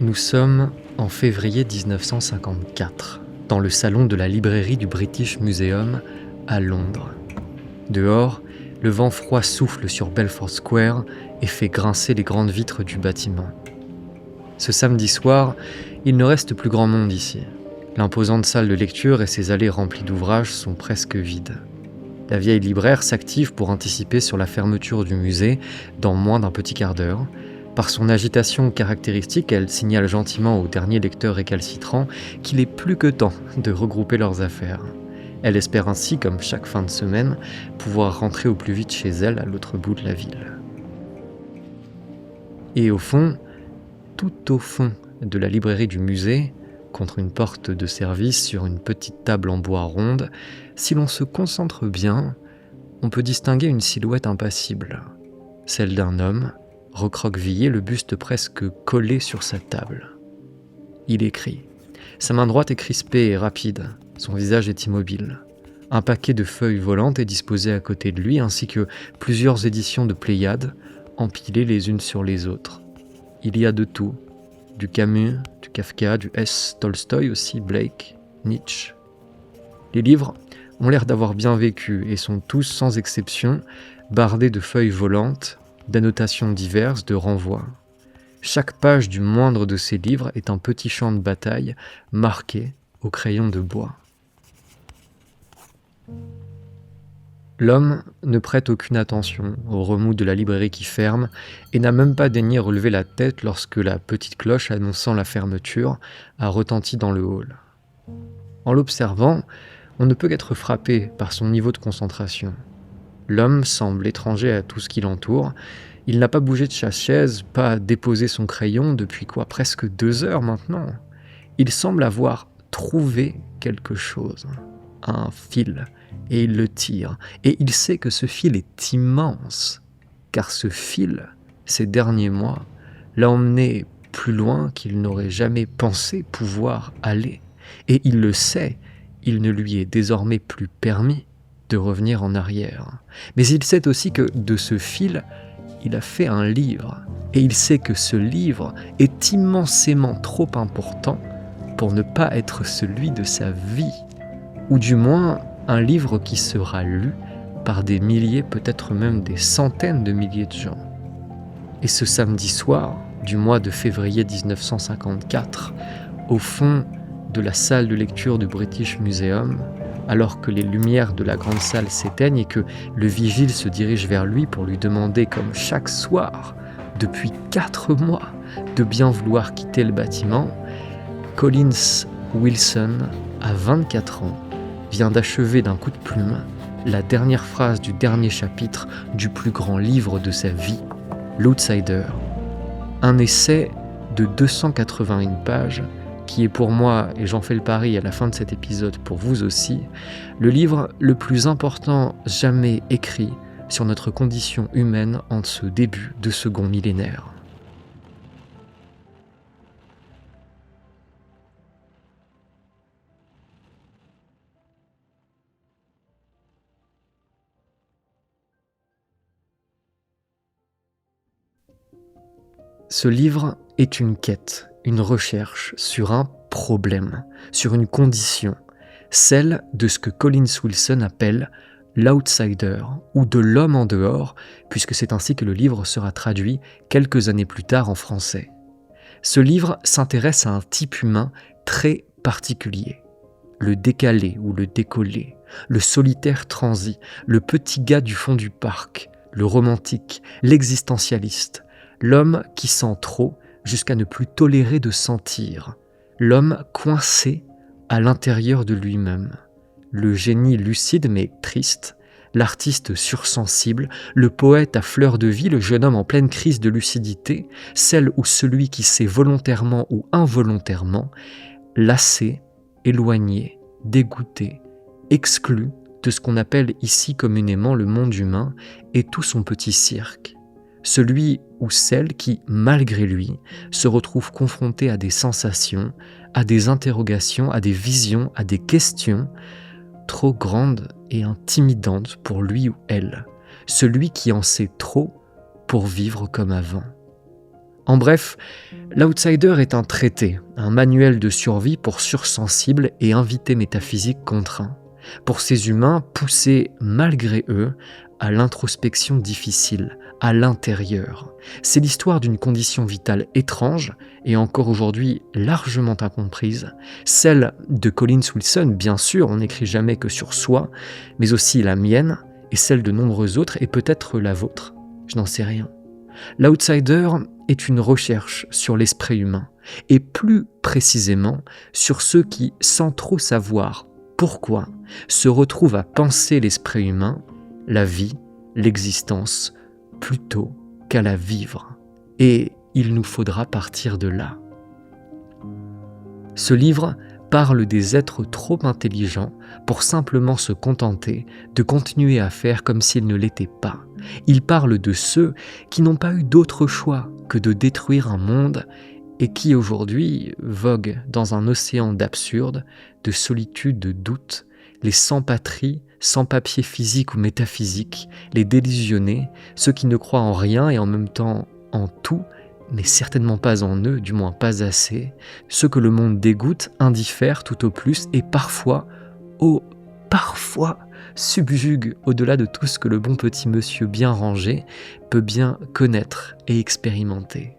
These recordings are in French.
Nous sommes en février 1954, dans le salon de la librairie du British Museum à Londres. Dehors, le vent froid souffle sur Belfort Square et fait grincer les grandes vitres du bâtiment. Ce samedi soir, il ne reste plus grand monde ici. L'imposante salle de lecture et ses allées remplies d'ouvrages sont presque vides. La vieille libraire s'active pour anticiper sur la fermeture du musée dans moins d'un petit quart d'heure. Par son agitation caractéristique, elle signale gentiment aux derniers lecteurs récalcitrants qu'il est plus que temps de regrouper leurs affaires. Elle espère ainsi, comme chaque fin de semaine, pouvoir rentrer au plus vite chez elle à l'autre bout de la ville. Et au fond, tout au fond de la librairie du musée, contre une porte de service sur une petite table en bois ronde, si l'on se concentre bien, on peut distinguer une silhouette impassible, celle d'un homme, recroquevillé, le buste presque collé sur sa table. Il écrit. Sa main droite est crispée et rapide, son visage est immobile. Un paquet de feuilles volantes est disposé à côté de lui, ainsi que plusieurs éditions de Pléiade, empilées les unes sur les autres. Il y a de tout, du Camus, du Kafka, du S. Tolstoï aussi, Blake, Nietzsche. Les livres ont l'air d'avoir bien vécu et sont tous, sans exception, bardés de feuilles volantes, d'annotations diverses, de renvois. Chaque page du moindre de ces livres est un petit champ de bataille marqué au crayon de bois. L'homme ne prête aucune attention au remous de la librairie qui ferme et n'a même pas daigné relever la tête lorsque la petite cloche annonçant la fermeture a retenti dans le hall. En l'observant, on ne peut qu'être frappé par son niveau de concentration. L'homme semble étranger à tout ce qui l'entoure. Il n'a pas bougé de sa chaise, pas déposé son crayon depuis presque 2 heures maintenant. Il semble avoir trouvé quelque chose, un fil, et il le tire. Et il sait que ce fil est immense, car ce fil, ces derniers mois, l'a emmené plus loin qu'il n'aurait jamais pensé pouvoir aller. Et il le sait, il ne lui est désormais plus permis de revenir en arrière. Mais il sait aussi que de ce fil, il a fait un livre. Et il sait que ce livre est immensément trop important pour ne pas être celui de sa vie. Ou du moins, un livre qui sera lu par des milliers, peut-être même des centaines de milliers de gens. Et ce samedi soir, du mois de février 1954, au fond de la salle de lecture du British Museum, alors que les lumières de la grande salle s'éteignent et que le vigile se dirige vers lui pour lui demander, comme chaque soir, depuis 4 mois, de bien vouloir quitter le bâtiment, Collins Wilson, à 24 ans, vient d'achever d'un coup de plume la dernière phrase du dernier chapitre du plus grand livre de sa vie, L'Outsider. Un essai de 281 pages qui est pour moi, et j'en fais le pari à la fin de cet épisode pour vous aussi, le livre le plus important jamais écrit sur notre condition humaine en ce début de second millénaire. Ce livre est une quête, une recherche sur un problème, sur une condition, celle de ce que Collins Wilson appelle l'outsider, ou de l'homme en dehors, puisque c'est ainsi que le livre sera traduit quelques années plus tard en français. Ce livre s'intéresse à un type humain très particulier, le décalé ou le décollé, le solitaire transi, le petit gars du fond du parc, le romantique, l'existentialiste, l'homme qui sent trop jusqu'à ne plus tolérer de sentir, l'homme coincé à l'intérieur de lui-même, le génie lucide mais triste, l'artiste sursensible, le poète à fleur de vie, le jeune homme en pleine crise de lucidité, celle ou celui qui s'est volontairement ou involontairement lassé, éloigné, dégoûté, exclu de ce qu'on appelle ici communément le monde humain et tout son petit cirque. celui ou celle qui, malgré lui, se retrouve confronté à des sensations, à des interrogations, à des visions, à des questions trop grandes et intimidantes pour lui ou elle, celui qui en sait trop pour vivre comme avant. En bref, l'Outsider est un traité, un manuel de survie pour sursensibles et invités métaphysiques contraints, pour ces humains poussés malgré eux à l'introspection difficile, à l'intérieur. C'est l'histoire d'une condition vitale étrange et encore aujourd'hui largement incomprise, celle de Collins Wilson, bien sûr, on n'écrit jamais que sur soi, mais aussi la mienne et celle de nombreux autres et peut-être la vôtre, je n'en sais rien. L'Outsider est une recherche sur l'esprit humain, et plus précisément sur ceux qui, sans trop savoir pourquoi, se retrouvent à penser l'esprit humain, la vie, l'existence, plutôt qu'à la vivre. Et il nous faudra partir de là. Ce livre parle des êtres trop intelligents pour simplement se contenter de continuer à faire comme s'ils ne l'étaient pas. Il parle de ceux qui n'ont pas eu d'autre choix que de détruire un monde et qui aujourd'hui voguent dans un océan d'absurde, de solitude, de doute, les sans-patrie, sans-papier physique ou métaphysique, les délusionnés, ceux qui ne croient en rien et en même temps en tout, mais certainement pas en eux, du moins pas assez, ceux que le monde dégoûte, indiffère tout au plus, et parfois, parfois, subjugue au-delà de tout ce que le bon petit monsieur bien rangé peut bien connaître et expérimenter.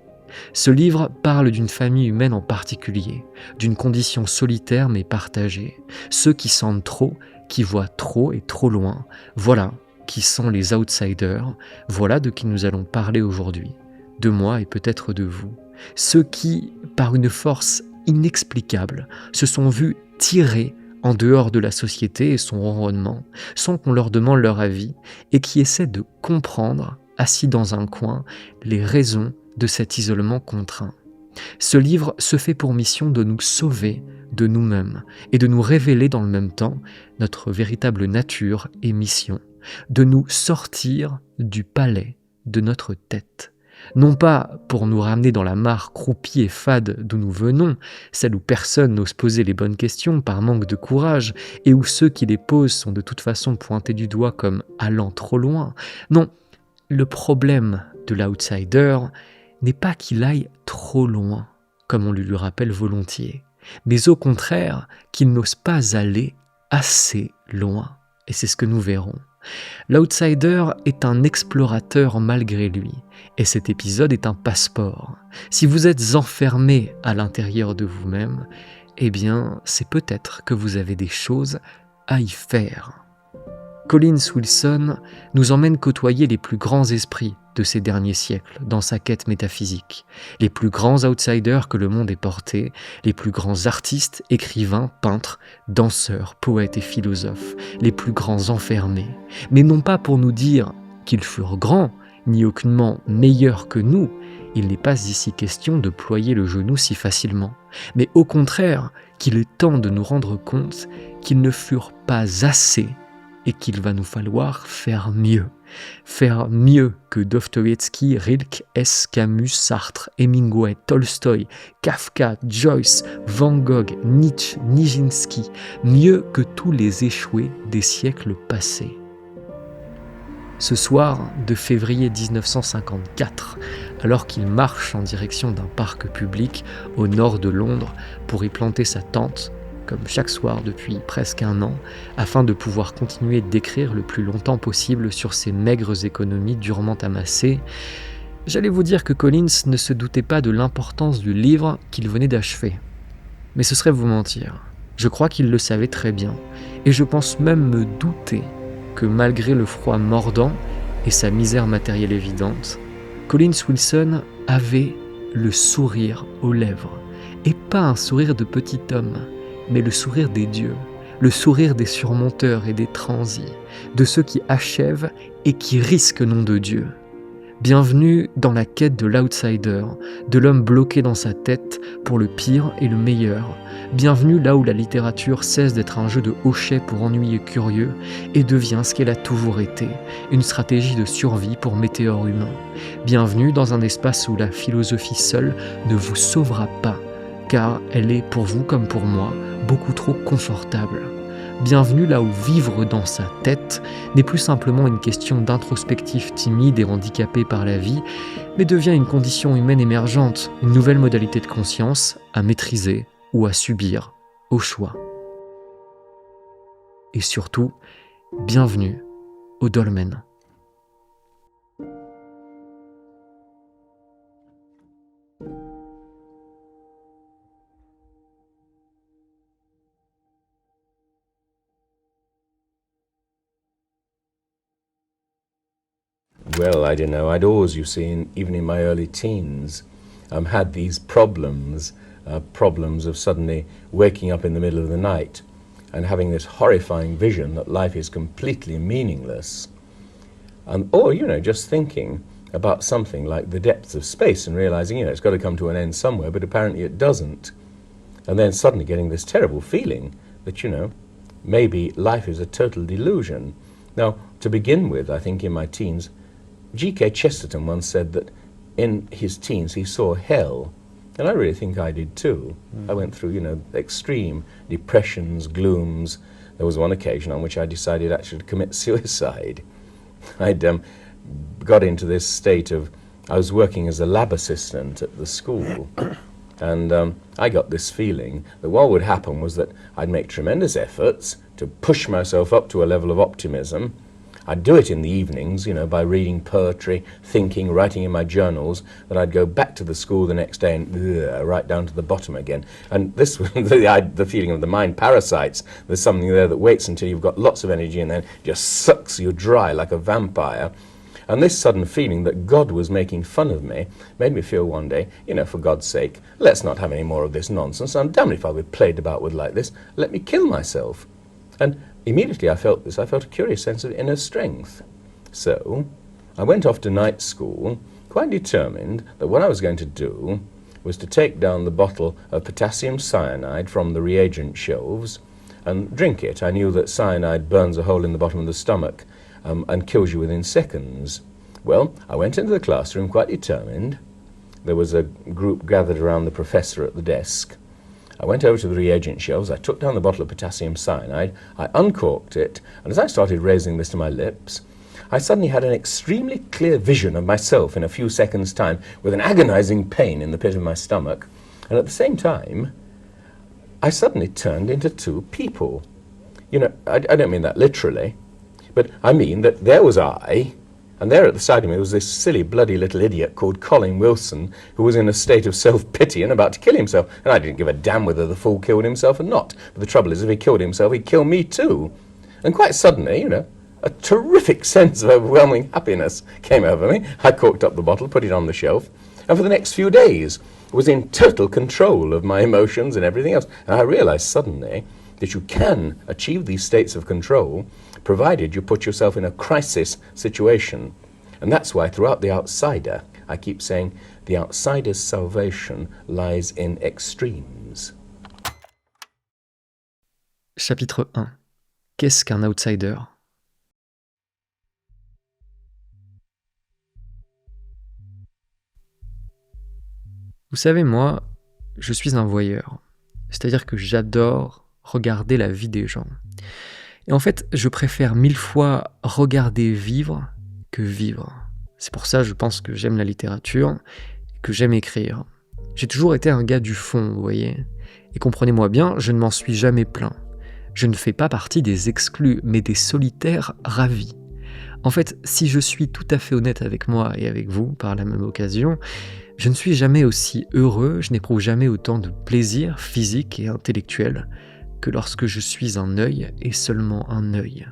Ce livre parle d'une famille humaine en particulier, d'une condition solitaire mais partagée. Ceux qui sentent trop, qui voient trop et trop loin, voilà qui sont les outsiders, voilà de qui nous allons parler aujourd'hui. De moi et peut-être de vous. Ceux qui, par une force inexplicable, se sont vus tirés en dehors de la société et son ronronnement, sans qu'on leur demande leur avis, et qui essaient de comprendre, assis dans un coin, les raisons de cet isolement contraint. Ce livre se fait pour mission de nous sauver de nous-mêmes et de nous révéler dans le même temps notre véritable nature et mission, de nous sortir du palais de notre tête. Non pas pour nous ramener dans la mare croupie et fade d'où nous venons, celle où personne n'ose poser les bonnes questions par manque de courage et où ceux qui les posent sont de toute façon pointés du doigt comme allant trop loin. Non, le problème de l'outsider n'est pas qu'il aille trop loin, comme on le lui rappelle volontiers, mais au contraire qu'il n'ose pas aller assez loin. Et c'est ce que nous verrons. L'outsider est un explorateur malgré lui, et cet épisode est un passeport. Si vous êtes enfermé à l'intérieur de vous-même, eh bien, c'est peut-être que vous avez des choses à y faire. Collins Wilson nous emmène côtoyer les plus grands esprits de ces derniers siècles dans sa quête métaphysique, les plus grands outsiders que le monde ait portés, les plus grands artistes, écrivains, peintres, danseurs, poètes et philosophes, les plus grands enfermés, mais non pas pour nous dire qu'ils furent grands, ni aucunement meilleurs que nous, il n'est pas ici question de ployer le genou si facilement, mais au contraire qu'il est temps de nous rendre compte qu'ils ne furent pas assez et qu'il va nous falloir faire mieux que Dostoïevski, Rilke, S. Camus, Sartre, Hemingway, Tolstoï, Kafka, Joyce, Van Gogh, Nietzsche, Nijinsky, mieux que tous les échoués des siècles passés. Ce soir de février 1954, alors qu'il marche en direction d'un parc public au nord de Londres pour y planter sa tente, comme chaque soir depuis presque un an, afin de pouvoir continuer d'écrire le plus longtemps possible sur ses maigres économies durement amassées, j'allais vous dire que Collins ne se doutait pas de l'importance du livre qu'il venait d'achever. Mais ce serait vous mentir. Je crois qu'il le savait très bien, et je pense même me douter que malgré le froid mordant et sa misère matérielle évidente, Collins Wilson avait le sourire aux lèvres, et pas un sourire de petit homme, mais le sourire des dieux, le sourire des surmonteurs et des transis, de ceux qui achèvent et qui risquent nom de Dieu. Bienvenue dans la quête de l'outsider, de l'homme bloqué dans sa tête pour le pire et le meilleur. Bienvenue là où la littérature cesse d'être un jeu de hochets pour ennuyeux curieux et devient ce qu'elle a toujours été, une stratégie de survie pour météores humains. Bienvenue dans un espace où la philosophie seule ne vous sauvera pas, car elle est pour vous comme pour moi beaucoup trop confortable. Bienvenue là où vivre dans sa tête n'est plus simplement une question d'introspectif timide et handicapé par la vie, mais devient une condition humaine émergente, une nouvelle modalité de conscience à maîtriser ou à subir, au choix. Et surtout, bienvenue au dolmen. Well, I don't know. I'd always, you see, even in my early teens, had these problems of suddenly waking up in the middle of the night and having this horrifying vision that life is completely meaningless. Or, just thinking about something like the depths of space and realizing, it's got to come to an end somewhere, but apparently it doesn't. And then suddenly getting this terrible feeling that, maybe life is a total delusion. Now, to begin with, I think in my teens, G.K. Chesterton once said that in his teens he saw hell, and I really think I did too. I went through, extreme depressions, glooms. There was one occasion on which I decided actually to commit suicide. I'd got into this state of, I was working as a lab assistant at the school, and I got this feeling that what would happen was that I'd make tremendous efforts to push myself up to a level of optimism. I'd do it in the evenings, by reading poetry, thinking, writing in my journals. Then I'd go back to the school the next day and right down to the bottom again. And this was the feeling of the mind parasites. There's something there that waits until you've got lots of energy and then just sucks you dry like a vampire. And this sudden feeling that God was making fun of me made me feel one day, for God's sake, let's not have any more of this nonsense. I'm damned if I'll be played about with like this. Let me kill myself. And immediately I felt this. I felt a curious sense of inner strength. So I went off to night school, quite determined that what I was going to do was to take down the bottle of potassium cyanide from the reagent shelves and drink it. I knew that cyanide burns a hole in the bottom of the stomach and kills you within seconds. Well, I went into the classroom quite determined. There was a group gathered around the professor at the desk. I went over to the reagent shelves, I took down the bottle of potassium cyanide, I uncorked it, and as I started raising this to my lips, I suddenly had an extremely clear vision of myself in a few seconds' time with an agonizing pain in the pit of my stomach, and at the same time, I suddenly turned into two people. I don't mean that literally, but I mean that there was I, and there at the side of me was this silly, bloody little idiot called Colin Wilson, who was in a state of self-pity and about to kill himself. And I didn't give a damn whether the fool killed himself or not. But the trouble is, if he killed himself, he'd kill me too. And quite suddenly, a terrific sense of overwhelming happiness came over me. I corked up the bottle, put it on the shelf, and for the next few days was in total control of my emotions and everything else. And I realized suddenly that you can achieve these states of control provided you put yourself in a crisis situation. And that's why throughout The Outsider, I keep saying the outsider's salvation lies in extremes. Chapitre 1. Qu'est-ce qu'un outsider ? Vous savez, moi, je suis un voyeur. C'est-à-dire que j'adore regarder la vie des gens. Et en fait, je préfère 1000 fois regarder vivre que vivre. C'est pour ça, je pense que j'aime la littérature, que j'aime écrire. J'ai toujours été un gars du fond, vous voyez. Et comprenez-moi bien, je ne m'en suis jamais plaint. Je ne fais pas partie des exclus, mais des solitaires ravis. En fait, si je suis tout à fait honnête avec moi et avec vous, par la même occasion, je ne suis jamais aussi heureux, je n'éprouve jamais autant de plaisir physique et intellectuel que lorsque je suis un œil et seulement un œil.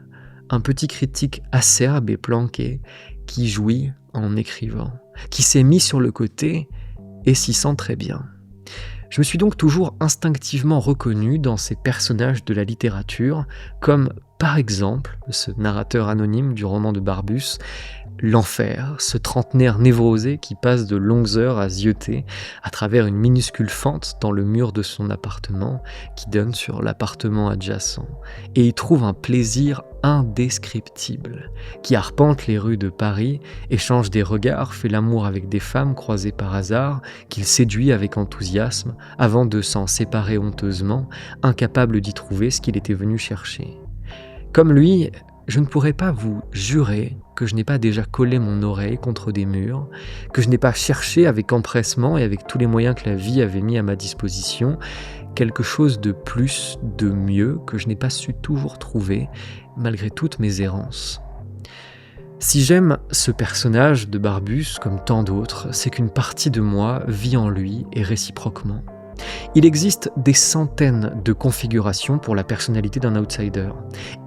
Un petit critique acerbe et planqué qui jouit en écrivant, qui s'est mis sur le côté et s'y sent très bien. Je me suis donc toujours instinctivement reconnu dans ces personnages de la littérature, comme par exemple ce narrateur anonyme du roman de Barbus, l'enfer, ce trentenaire névrosé qui passe de longues heures à zioter à travers une minuscule fente dans le mur de son appartement qui donne sur l'appartement adjacent, et y trouve un plaisir indescriptible, qui arpente les rues de Paris, échange des regards, fait l'amour avec des femmes croisées par hasard, qu'il séduit avec enthousiasme, avant de s'en séparer honteusement, incapable d'y trouver ce qu'il était venu chercher. Comme lui, je ne pourrais pas vous jurer que je n'ai pas déjà collé mon oreille contre des murs, que je n'ai pas cherché avec empressement et avec tous les moyens que la vie avait mis à ma disposition, quelque chose de plus, de mieux, que je n'ai pas su toujours trouver, malgré toutes mes errances. Si j'aime ce personnage de Barbus comme tant d'autres, c'est qu'une partie de moi vit en lui et réciproquement. Il existe des centaines de configurations pour la personnalité d'un outsider,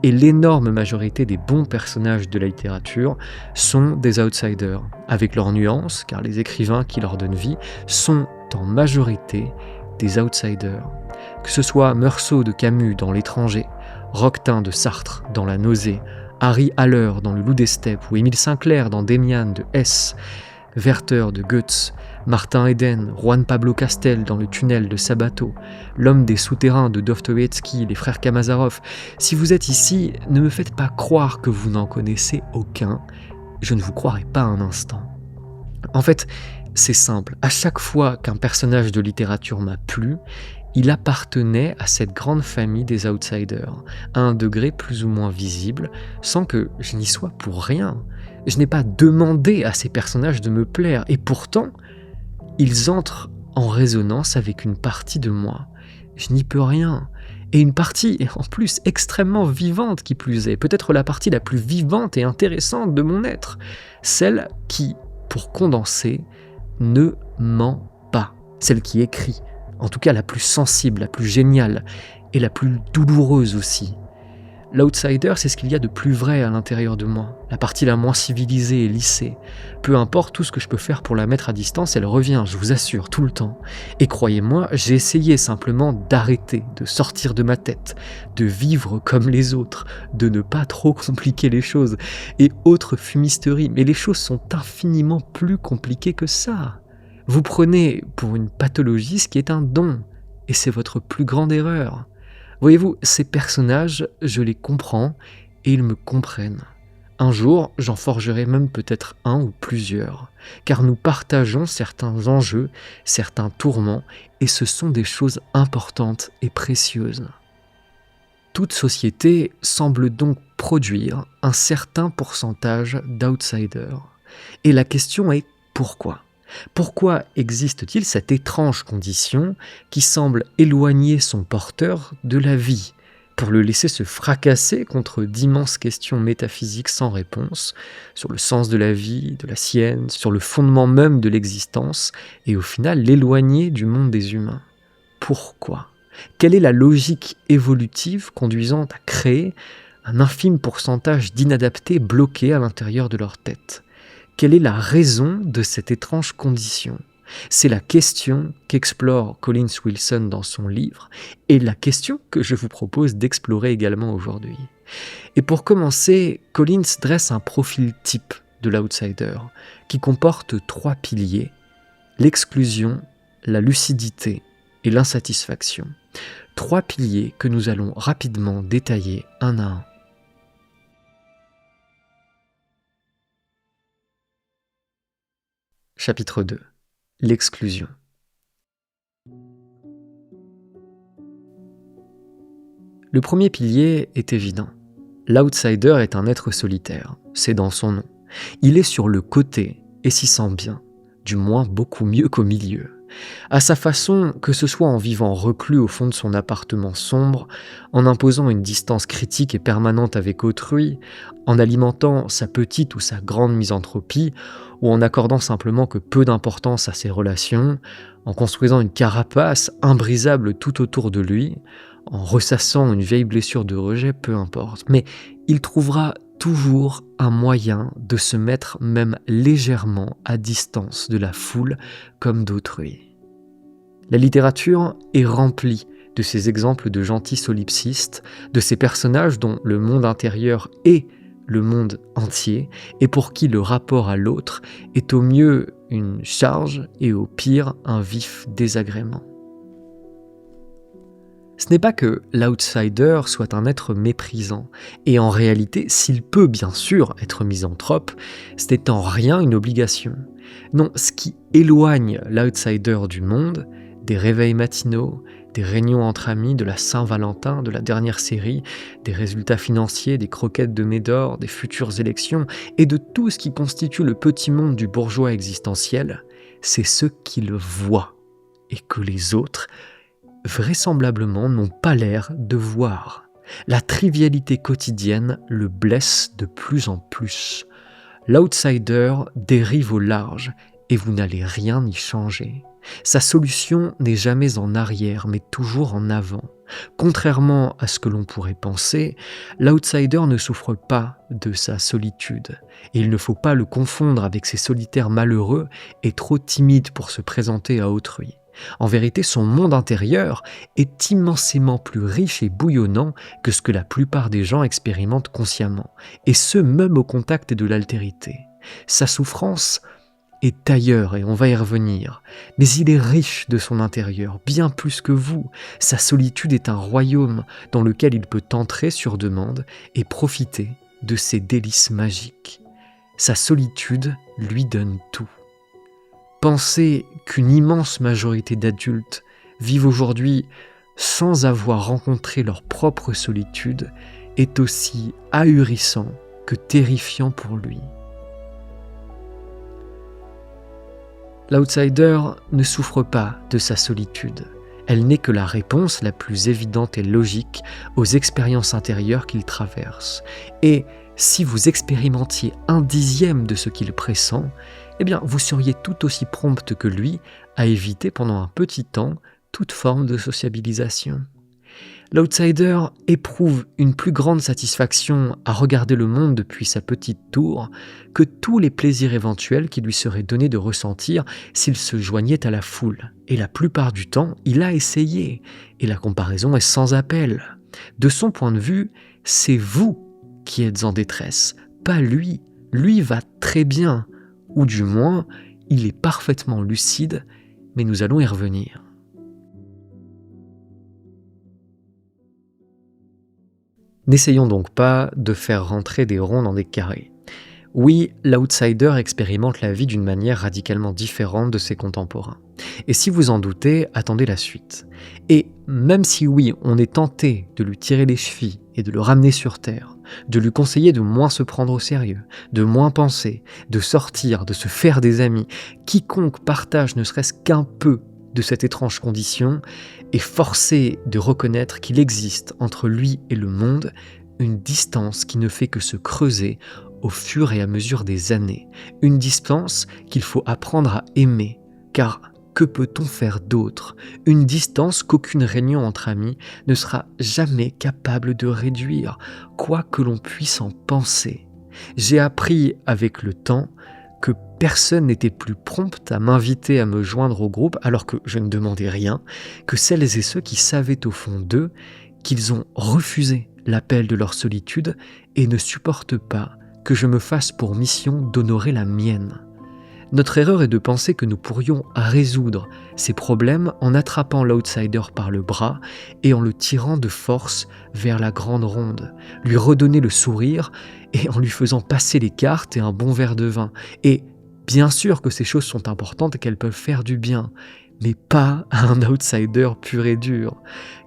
et l'énorme majorité des bons personnages de la littérature sont des outsiders, avec leurs nuances, car les écrivains qui leur donnent vie sont en majorité des outsiders. Que ce soit Meursault de Camus dans L'étranger, Roquetin de Sartre dans La nausée, Harry Haller dans Le loup des steppes ou Émile Sinclair dans Demian de Hesse, Werther de Goethe, Martin Eden, Juan Pablo Castel dans Le tunnel de Sabato, L'homme des souterrains de Dostoïevski, les frères Kamazarov. Si vous êtes ici, ne me faites pas croire que vous n'en connaissez aucun, je ne vous croirai pas un instant. En fait, c'est simple, à chaque fois qu'un personnage de littérature m'a plu, il appartenait à cette grande famille des outsiders, à un degré plus ou moins visible, sans que je n'y sois pour rien. Je n'ai pas demandé à ces personnages de me plaire, et pourtant, ils entrent en résonance avec une partie de moi. Je n'y peux rien. Et une partie, en plus, extrêmement vivante qui plus est, peut-être la partie la plus vivante et intéressante de mon être, celle qui, pour condenser, ne ment pas, celle qui écrit, en tout cas la plus sensible, la plus géniale et la plus douloureuse aussi. L'outsider, c'est ce qu'il y a de plus vrai à l'intérieur de moi, la partie la moins civilisée et lissée. Peu importe tout ce que je peux faire pour la mettre à distance, elle revient, je vous assure, tout le temps. Et croyez-moi, j'ai essayé simplement d'arrêter, de sortir de ma tête, de vivre comme les autres, de ne pas trop compliquer les choses, et autres fumisteries, mais les choses sont infiniment plus compliquées que ça. Vous prenez pour une pathologie ce qui est un don, et c'est votre plus grande erreur. Voyez-vous, ces personnages, je les comprends et ils me comprennent. Un jour, j'en forgerai même peut-être un ou plusieurs, car nous partageons certains enjeux, certains tourments, et ce sont des choses importantes et précieuses. Toute société semble donc produire un certain pourcentage d'outsiders. Et la question est pourquoi ? Pourquoi existe-t-il cette étrange condition qui semble éloigner son porteur de la vie, pour le laisser se fracasser contre d'immenses questions métaphysiques sans réponse, sur le sens de la vie, de la sienne, sur le fondement même de l'existence, et au final l'éloigner du monde des humains ? Pourquoi ? Quelle est la logique évolutive conduisant à créer un infime pourcentage d'inadaptés bloqués à l'intérieur de leur tête ? Quelle est la raison de cette étrange condition ? C'est la question qu'explore Collins Wilson dans son livre et la question que je vous propose d'explorer également aujourd'hui. Et pour commencer, Collins dresse un profil type de l'outsider qui comporte 3 piliers, l'exclusion, la lucidité et l'insatisfaction. 3 piliers que nous allons rapidement détailler un à un. Chapitre 2. L'exclusion. Le premier pilier est évident. L'outsider est un être solitaire, c'est dans son nom. Il est sur le côté et s'y sent bien, du moins beaucoup mieux qu'au milieu. À sa façon, que ce soit en vivant reclus au fond de son appartement sombre, en imposant une distance critique et permanente avec autrui, en alimentant sa petite ou sa grande misanthropie, ou en accordant simplement que peu d'importance à ses relations, en construisant une carapace imbrisable tout autour de lui, en ressassant une vieille blessure de rejet, peu importe. Mais il trouvera toujours un moyen de se mettre même légèrement à distance de la foule comme d'autrui. La littérature est remplie de ces exemples de gentils solipsistes, de ces personnages dont le monde intérieur est le monde entier et pour qui le rapport à l'autre est au mieux une charge et au pire un vif désagrément. Ce n'est pas que l'outsider soit un être méprisant, et en réalité, s'il peut bien sûr être misanthrope, ce n'est en rien une obligation. Non, ce qui éloigne l'outsider du monde, des réveils matinaux, des réunions entre amis, de la Saint-Valentin, de la dernière série, des résultats financiers, des croquettes de Médor, des futures élections, et de tout ce qui constitue le petit monde du bourgeois existentiel, c'est ce qu'il voit, et que les autres vraisemblablement n'ont pas l'air de voir. La trivialité quotidienne le blesse de plus en plus. L'outsider dérive au large et vous n'allez rien y changer. Sa solution n'est jamais en arrière, mais toujours en avant. Contrairement à ce que l'on pourrait penser, l'outsider ne souffre pas de sa solitude. Et il ne faut pas le confondre avec ces solitaires malheureux et trop timides pour se présenter à autrui. En vérité, son monde intérieur est immensément plus riche et bouillonnant que ce que la plupart des gens expérimentent consciemment, et ce même au contact de l'altérité. Sa souffrance est ailleurs, et on va y revenir, mais il est riche de son intérieur, bien plus que vous. Sa solitude est un royaume dans lequel il peut entrer sur demande et profiter de ses délices magiques. Sa solitude lui donne tout. Penser qu'une immense majorité d'adultes vivent aujourd'hui sans avoir rencontré leur propre solitude est aussi ahurissant que terrifiant pour lui. L'outsider ne souffre pas de sa solitude. Elle n'est que la réponse la plus évidente et logique aux expériences intérieures qu'il traverse. Et si vous expérimentiez 1/10 de ce qu'il pressent, eh bien, vous seriez tout aussi prompte que lui à éviter pendant un petit temps toute forme de sociabilisation. L'outsider éprouve une plus grande satisfaction à regarder le monde depuis sa petite tour que tous les plaisirs éventuels qui lui seraient donnés de ressentir s'il se joignait à la foule. Et la plupart du temps, il a essayé, et la comparaison est sans appel. De son point de vue, c'est vous qui êtes en détresse, pas lui. Lui va très bien. Ou du moins, il est parfaitement lucide, mais nous allons y revenir. N'essayons donc pas de faire rentrer des ronds dans des carrés. Oui, l'outsider expérimente la vie d'une manière radicalement différente de ses contemporains. Et si vous en doutez, attendez la suite. Et même si oui, on est tenté de lui tirer les chevilles et de le ramener sur terre, de lui conseiller de moins se prendre au sérieux, de moins penser, de sortir, de se faire des amis, quiconque partage ne serait-ce qu'un peu de cette étrange condition est forcé de reconnaître qu'il existe entre lui et le monde une distance qui ne fait que se creuser au fur et à mesure des années, une distance qu'il faut apprendre à aimer, car que peut-on faire d'autre? Une distance qu'aucune réunion entre amis ne sera jamais capable de réduire, quoi que l'on puisse en penser. J'ai appris avec le temps que personne n'était plus prompt à m'inviter à me joindre au groupe alors que je ne demandais rien, que celles et ceux qui savaient au fond d'eux qu'ils ont refusé l'appel de leur solitude et ne supportent pas que je me fasse pour mission d'honorer la mienne. Notre erreur est de penser que nous pourrions résoudre ces problèmes en attrapant l'outsider par le bras et en le tirant de force vers la grande ronde, lui redonner le sourire et en lui faisant passer les cartes et un bon verre de vin. Et bien sûr que ces choses sont importantes et qu'elles peuvent faire du bien, mais pas à un outsider pur et dur.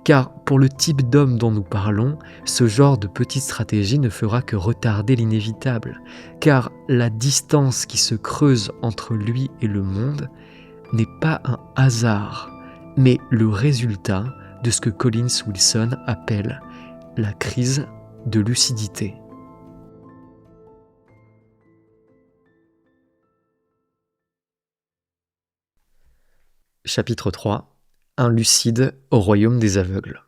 Car pour le type d'homme dont nous parlons, ce genre de petite stratégie ne fera que retarder l'inévitable. Car la distance qui se creuse entre lui et le monde n'est pas un hasard, mais le résultat de ce que Collins Wilson appelle la crise de lucidité. Chapitre 3. Un lucide au royaume des aveugles.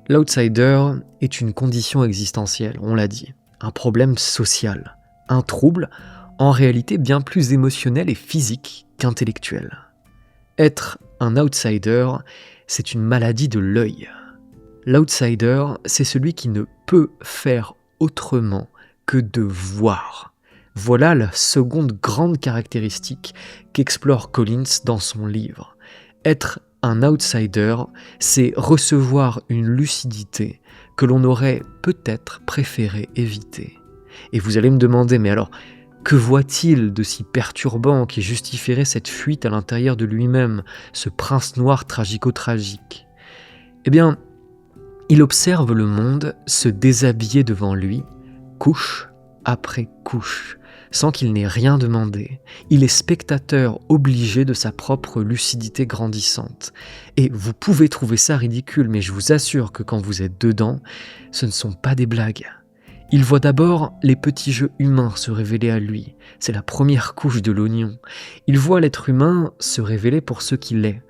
L'outsider est une condition existentielle, on l'a dit, un problème social, un trouble en réalité bien plus émotionnel et physique qu'intellectuel. Être un outsider, c'est une maladie de l'œil. L'outsider, c'est celui qui ne peut faire autrement que de voir. Voilà la seconde grande caractéristique qu'explore Collins dans son livre. Être un outsider, c'est recevoir une lucidité que l'on aurait peut-être préféré éviter. Et vous allez me demander, mais alors, que voit-il de si perturbant qui justifierait cette fuite à l'intérieur de lui-même, ce prince noir tragico-tragique ? Eh bien, il observe le monde se déshabiller devant lui, couche après couche, sans qu'il n'ait rien demandé. Il est spectateur obligé de sa propre lucidité grandissante. Et vous pouvez trouver ça ridicule, mais je vous assure que quand vous êtes dedans, ce ne sont pas des blagues. Il voit d'abord les petits jeux humains se révéler à lui. C'est la première couche de l'oignon. Il voit l'être humain se révéler pour ce qu'il est.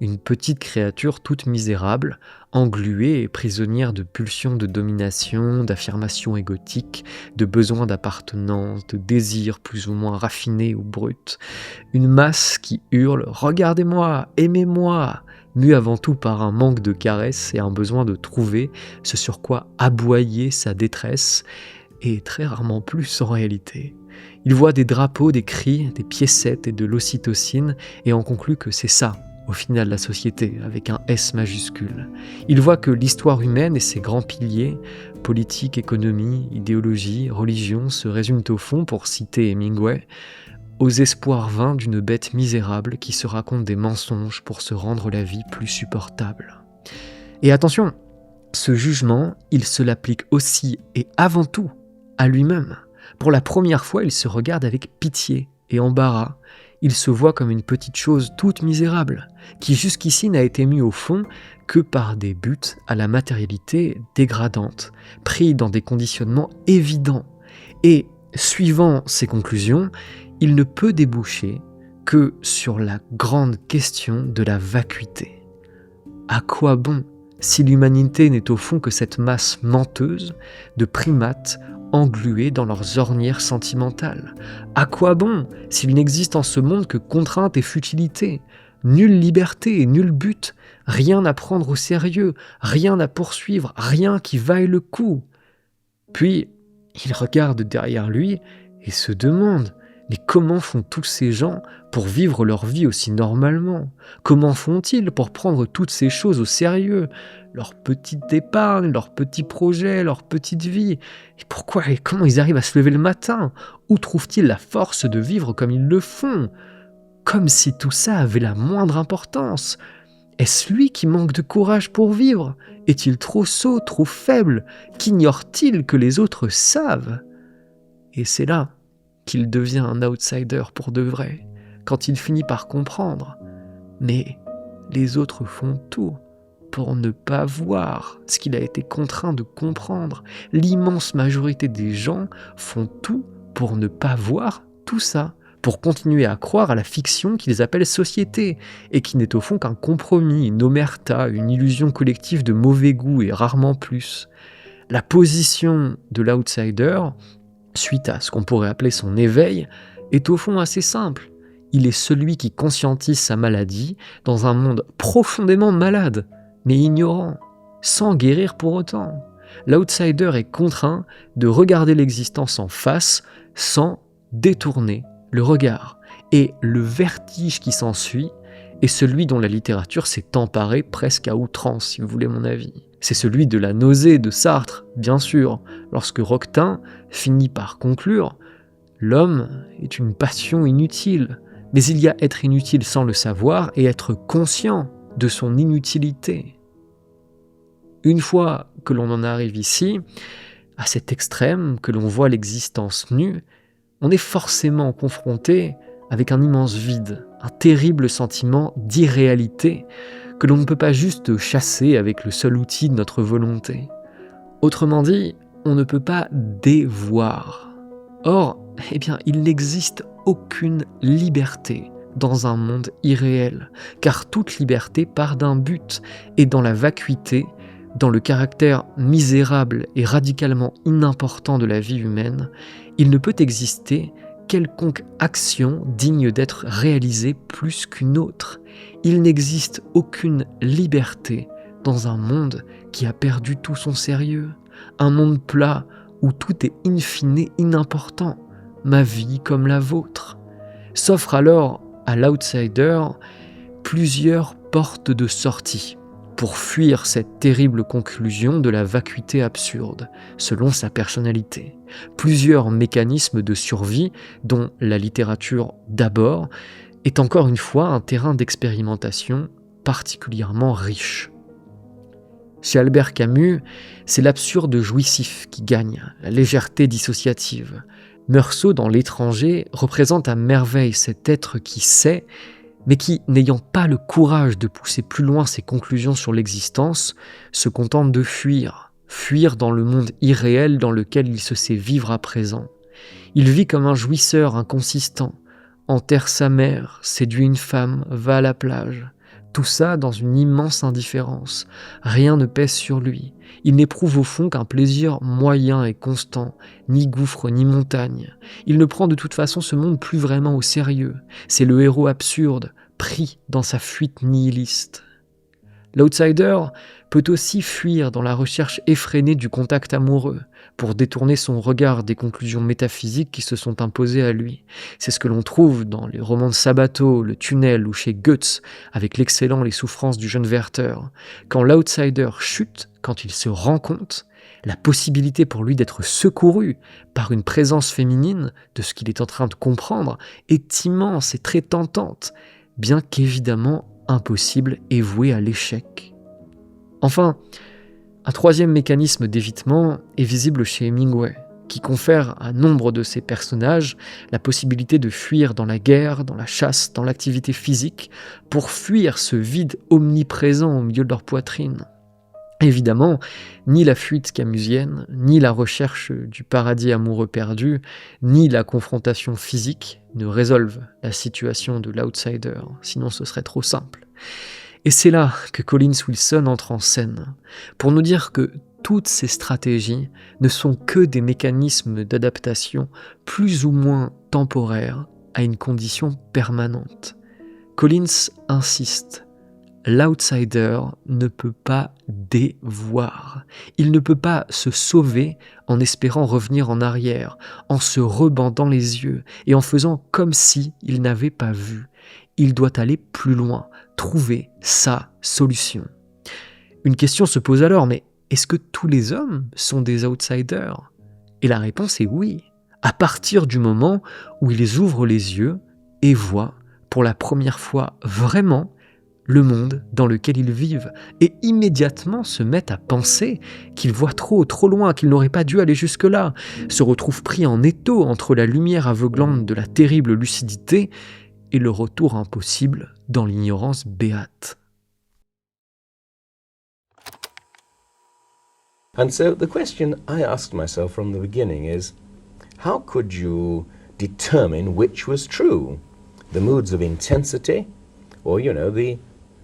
Une petite créature toute misérable, engluée et prisonnière de pulsions de domination, d'affirmation égotique, de besoins d'appartenance, de désirs plus ou moins raffinés ou bruts. Une masse qui hurle « Regardez-moi, aimez-moi !» mue avant tout par un manque de caresses et un besoin de trouver ce sur quoi aboyer sa détresse, et très rarement plus en réalité. Il voit des drapeaux, des cris, des piécettes et de l'ocytocine, et en conclut que c'est ça, au final, la société, avec un S majuscule. Il voit que l'histoire humaine et ses grands piliers, politique, économie, idéologie, religion, se résument au fond, pour citer Hemingway, aux espoirs vains d'une bête misérable qui se raconte des mensonges pour se rendre la vie plus supportable. Et attention, ce jugement, il se l'applique aussi et avant tout à lui-même. Pour la première fois, il se regarde avec pitié et embarras. Il se voit comme une petite chose toute misérable, qui jusqu'ici n'a été mise au fond que par des buts à la matérialité dégradante, pris dans des conditionnements évidents. Et, suivant ces conclusions, il ne peut déboucher que sur la grande question de la vacuité. À quoi bon si l'humanité n'est au fond que cette masse menteuse de primates englués dans leurs ornières sentimentales? À quoi bon s'il n'existe en ce monde que contrainte et futilité, nulle liberté et nul but, rien à prendre au sérieux, rien à poursuivre, rien qui vaille le coup? Puis, il regarde derrière lui et se demande: mais comment font tous ces gens pour vivre leur vie aussi normalement? Comment font-ils pour prendre toutes ces choses au sérieux? Leur petite épargne, leurs petits projets, leur petite vie. Et pourquoi et comment ils arrivent à se lever le matin? Où trouvent-ils la force de vivre comme ils le font? Comme si tout ça avait la moindre importance. Est-ce lui qui manque de courage pour vivre? Est-il trop sot, trop faible? Qu'ignore-t-il que les autres savent? Et c'est là qu'il devient un outsider pour de vrai, quand il finit par comprendre. Mais les autres font tout pour ne pas voir ce qu'il a été contraint de comprendre. L'immense majorité des gens font tout pour ne pas voir tout ça, pour continuer à croire à la fiction qu'ils appellent société, et qui n'est au fond qu'un compromis, une omerta, une illusion collective de mauvais goût et rarement plus. La position de l'outsider, suite à ce qu'on pourrait appeler son éveil, est au fond assez simple. Il est celui qui conscientise sa maladie dans un monde profondément malade, mais ignorant, sans guérir pour autant. L'outsider est contraint de regarder l'existence en face sans détourner le regard. Et le vertige qui s'ensuit est celui dont la littérature s'est emparée presque à outrance, si vous voulez mon avis. C'est celui de la nausée de Sartre, bien sûr, lorsque Roquetin finit par conclure « L'homme est une passion inutile, mais il y a être inutile sans le savoir et être conscient de son inutilité. » Une fois que l'on en arrive ici, à cet extrême, que l'on voit l'existence nue, on est forcément confronté avec un immense vide, un terrible sentiment d'irréalité que l'on ne peut pas juste chasser avec le seul outil de notre volonté. Autrement dit, on ne peut pas dévoir. Or, il n'existe aucune liberté dans un monde irréel, car toute liberté part d'un but, et dans la vacuité, dans le caractère misérable et radicalement inimportant de la vie humaine, il ne peut exister quelconque action digne d'être réalisée plus qu'une autre. Il n'existe aucune liberté dans un monde qui a perdu tout son sérieux, un monde plat où tout est in fine inimportant, ma vie comme la vôtre. S'offrent alors à l'outsider plusieurs portes de sortie pour fuir cette terrible conclusion de la vacuité absurde, selon sa personnalité. Plusieurs mécanismes de survie, dont la littérature d'abord, est encore une fois un terrain d'expérimentation particulièrement riche. Chez Albert Camus, c'est l'absurde jouissif qui gagne, la légèreté dissociative. Meursault, dans L'étranger, représente à merveille cet être qui sait, mais qui, n'ayant pas le courage de pousser plus loin ses conclusions sur l'existence, se contente de fuir dans le monde irréel dans lequel il se sait vivre à présent. Il vit comme un jouisseur inconsistant, enterre sa mère, séduit une femme, va à la plage. Tout ça dans une immense indifférence. Rien ne pèse sur lui. Il n'éprouve au fond qu'un plaisir moyen et constant, ni gouffre ni montagne. Il ne prend de toute façon ce monde plus vraiment au sérieux. C'est le héros absurde, pris dans sa fuite nihiliste. L'outsider peut aussi fuir dans la recherche effrénée du contact amoureux, pour détourner son regard des conclusions métaphysiques qui se sont imposées à lui. C'est ce que l'on trouve dans les romans de Sabato, Le Tunnel ou chez Goethe, avec l'excellent Les souffrances du jeune Werther. Quand l'outsider chute, quand il se rend compte, la possibilité pour lui d'être secouru par une présence féminine de ce qu'il est en train de comprendre est immense et très tentante, bien qu'évidemment impossible et voué à l'échec. Enfin, un troisième mécanisme d'évitement est visible chez Hemingway, qui confère à nombre de ses personnages la possibilité de fuir dans la guerre, dans la chasse, dans l'activité physique, pour fuir ce vide omniprésent au milieu de leur poitrine. Évidemment, ni la fuite camusienne, ni la recherche du paradis amoureux perdu, ni la confrontation physique ne résolvent la situation de l'outsider, sinon ce serait trop simple. Et c'est là que Collins Wilson entre en scène, pour nous dire que toutes ces stratégies ne sont que des mécanismes d'adaptation plus ou moins temporaires à une condition permanente. Collins insiste, l'outsider ne peut pas dévoir. Il ne peut pas se sauver en espérant revenir en arrière, en se rebandant les yeux et en faisant comme si il n'avait pas vu. Il doit aller plus loin, trouver sa solution. Une question se pose alors, mais est-ce que tous les hommes sont des outsiders ? Et la réponse est oui, à partir du moment où ils ouvrent les yeux et voient pour la première fois vraiment le monde dans lequel ils vivent, et immédiatement se mettent à penser qu'ils voient trop loin, qu'ils n'auraient pas dû aller jusque-là, se retrouvent pris en étau entre la lumière aveuglante de la terrible lucidité et le retour impossible dans l'ignorance béate. And so the question I asked myself from the beginning is, how could you determine which was true? The moods of intensity, or, the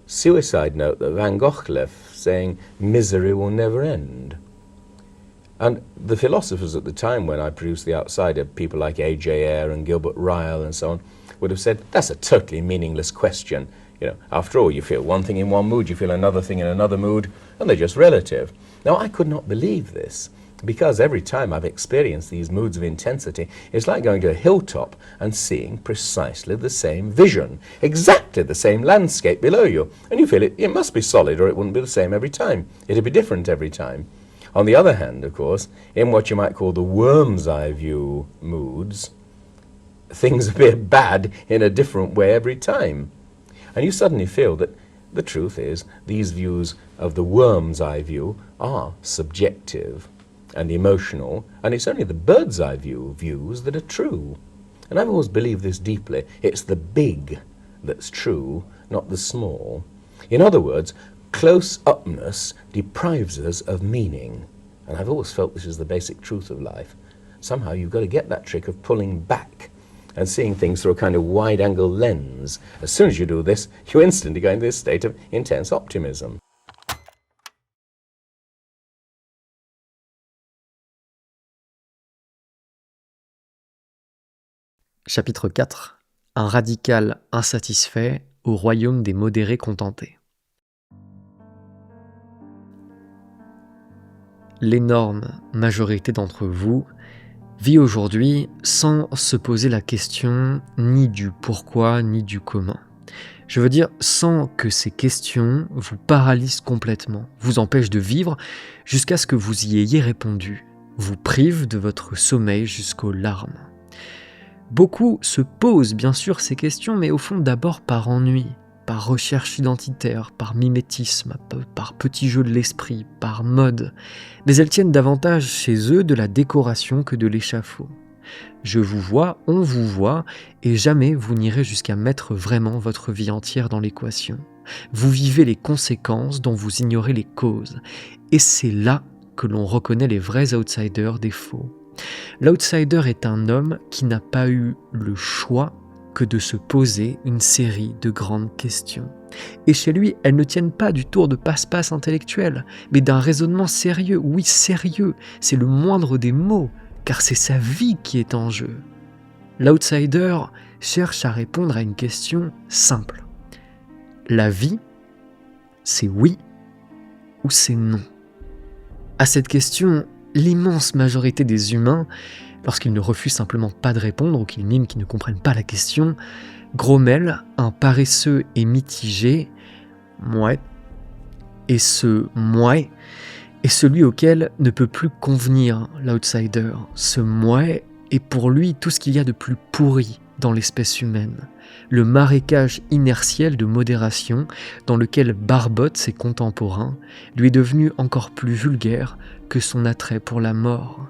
suicide note that Van Gogh left saying, misery will never end. And the philosophers at the time when I produced The Outsider, people like A.J. Ayer and Gilbert Ryle and so on, would have said, that's a totally meaningless question. After all, you feel one thing in one mood, you feel another thing in another mood, and they're just relative. Now, I could not believe this, because every time I've experienced these moods of intensity, it's like going to a hilltop and seeing precisely the same vision, exactly the same landscape below you, and you feel it must be solid or it wouldn't be the same every time. It'd be different every time. On the other hand, of course, in what you might call the worm's eye view moods, things appear bad in a different way every time. And you suddenly feel that the truth is these views of the worm's eye view are subjective and emotional, and it's only the bird's eye views that are true. And I've always believed this deeply. It's the big that's true, not the small. In other words, close-upness deprives us of meaning. And I've always felt this is the basic truth of life. Somehow you've got to get that trick of pulling back and seeing things through a kind of wide-angle lens. As soon as you do this, you instantly go into this state of intense optimism. Chapitre 4. Un radical insatisfait au royaume des modérés contentés. l'énorme majorité d'entre vous vit aujourd'hui sans se poser la question ni du pourquoi ni du comment. Je veux dire sans que ces questions vous paralysent complètement, vous empêchent de vivre jusqu'à ce que vous y ayez répondu, vous privent de votre sommeil jusqu'aux larmes. Beaucoup se posent bien sûr ces questions, mais au fond d'abord par ennui, par recherche identitaire, par mimétisme, par petit jeu de l'esprit, par mode, mais elles tiennent davantage chez eux de la décoration que de l'échafaud. Je vous vois, on vous voit, et jamais vous n'irez jusqu'à mettre vraiment votre vie entière dans l'équation. Vous vivez les conséquences dont vous ignorez les causes, et c'est là que l'on reconnaît les vrais outsiders des faux. L'outsider est un homme qui n'a pas eu le choix que de se poser une série de grandes questions. Et chez lui, elles ne tiennent pas du tour de passe-passe intellectuel, mais d'un raisonnement sérieux. Oui, sérieux, c'est le moindre des mots, car c'est sa vie qui est en jeu. L'outsider cherche à répondre à une question simple. La vie, c'est oui ou c'est non? À cette question, l'immense majorité des humains, lorsqu'ils ne refusent simplement pas de répondre ou qu'ils miment qu'ils ne comprennent pas la question, grommellent un paresseux et mitigé « mouais ». Et ce « mouais » est celui auquel ne peut plus convenir l'outsider. Ce « mouais » est pour lui tout ce qu'il y a de plus pourri dans l'espèce humaine. Le marécage inertiel de modération dans lequel barbotent ses contemporains lui est devenu encore plus vulgaire que son attrait pour la mort.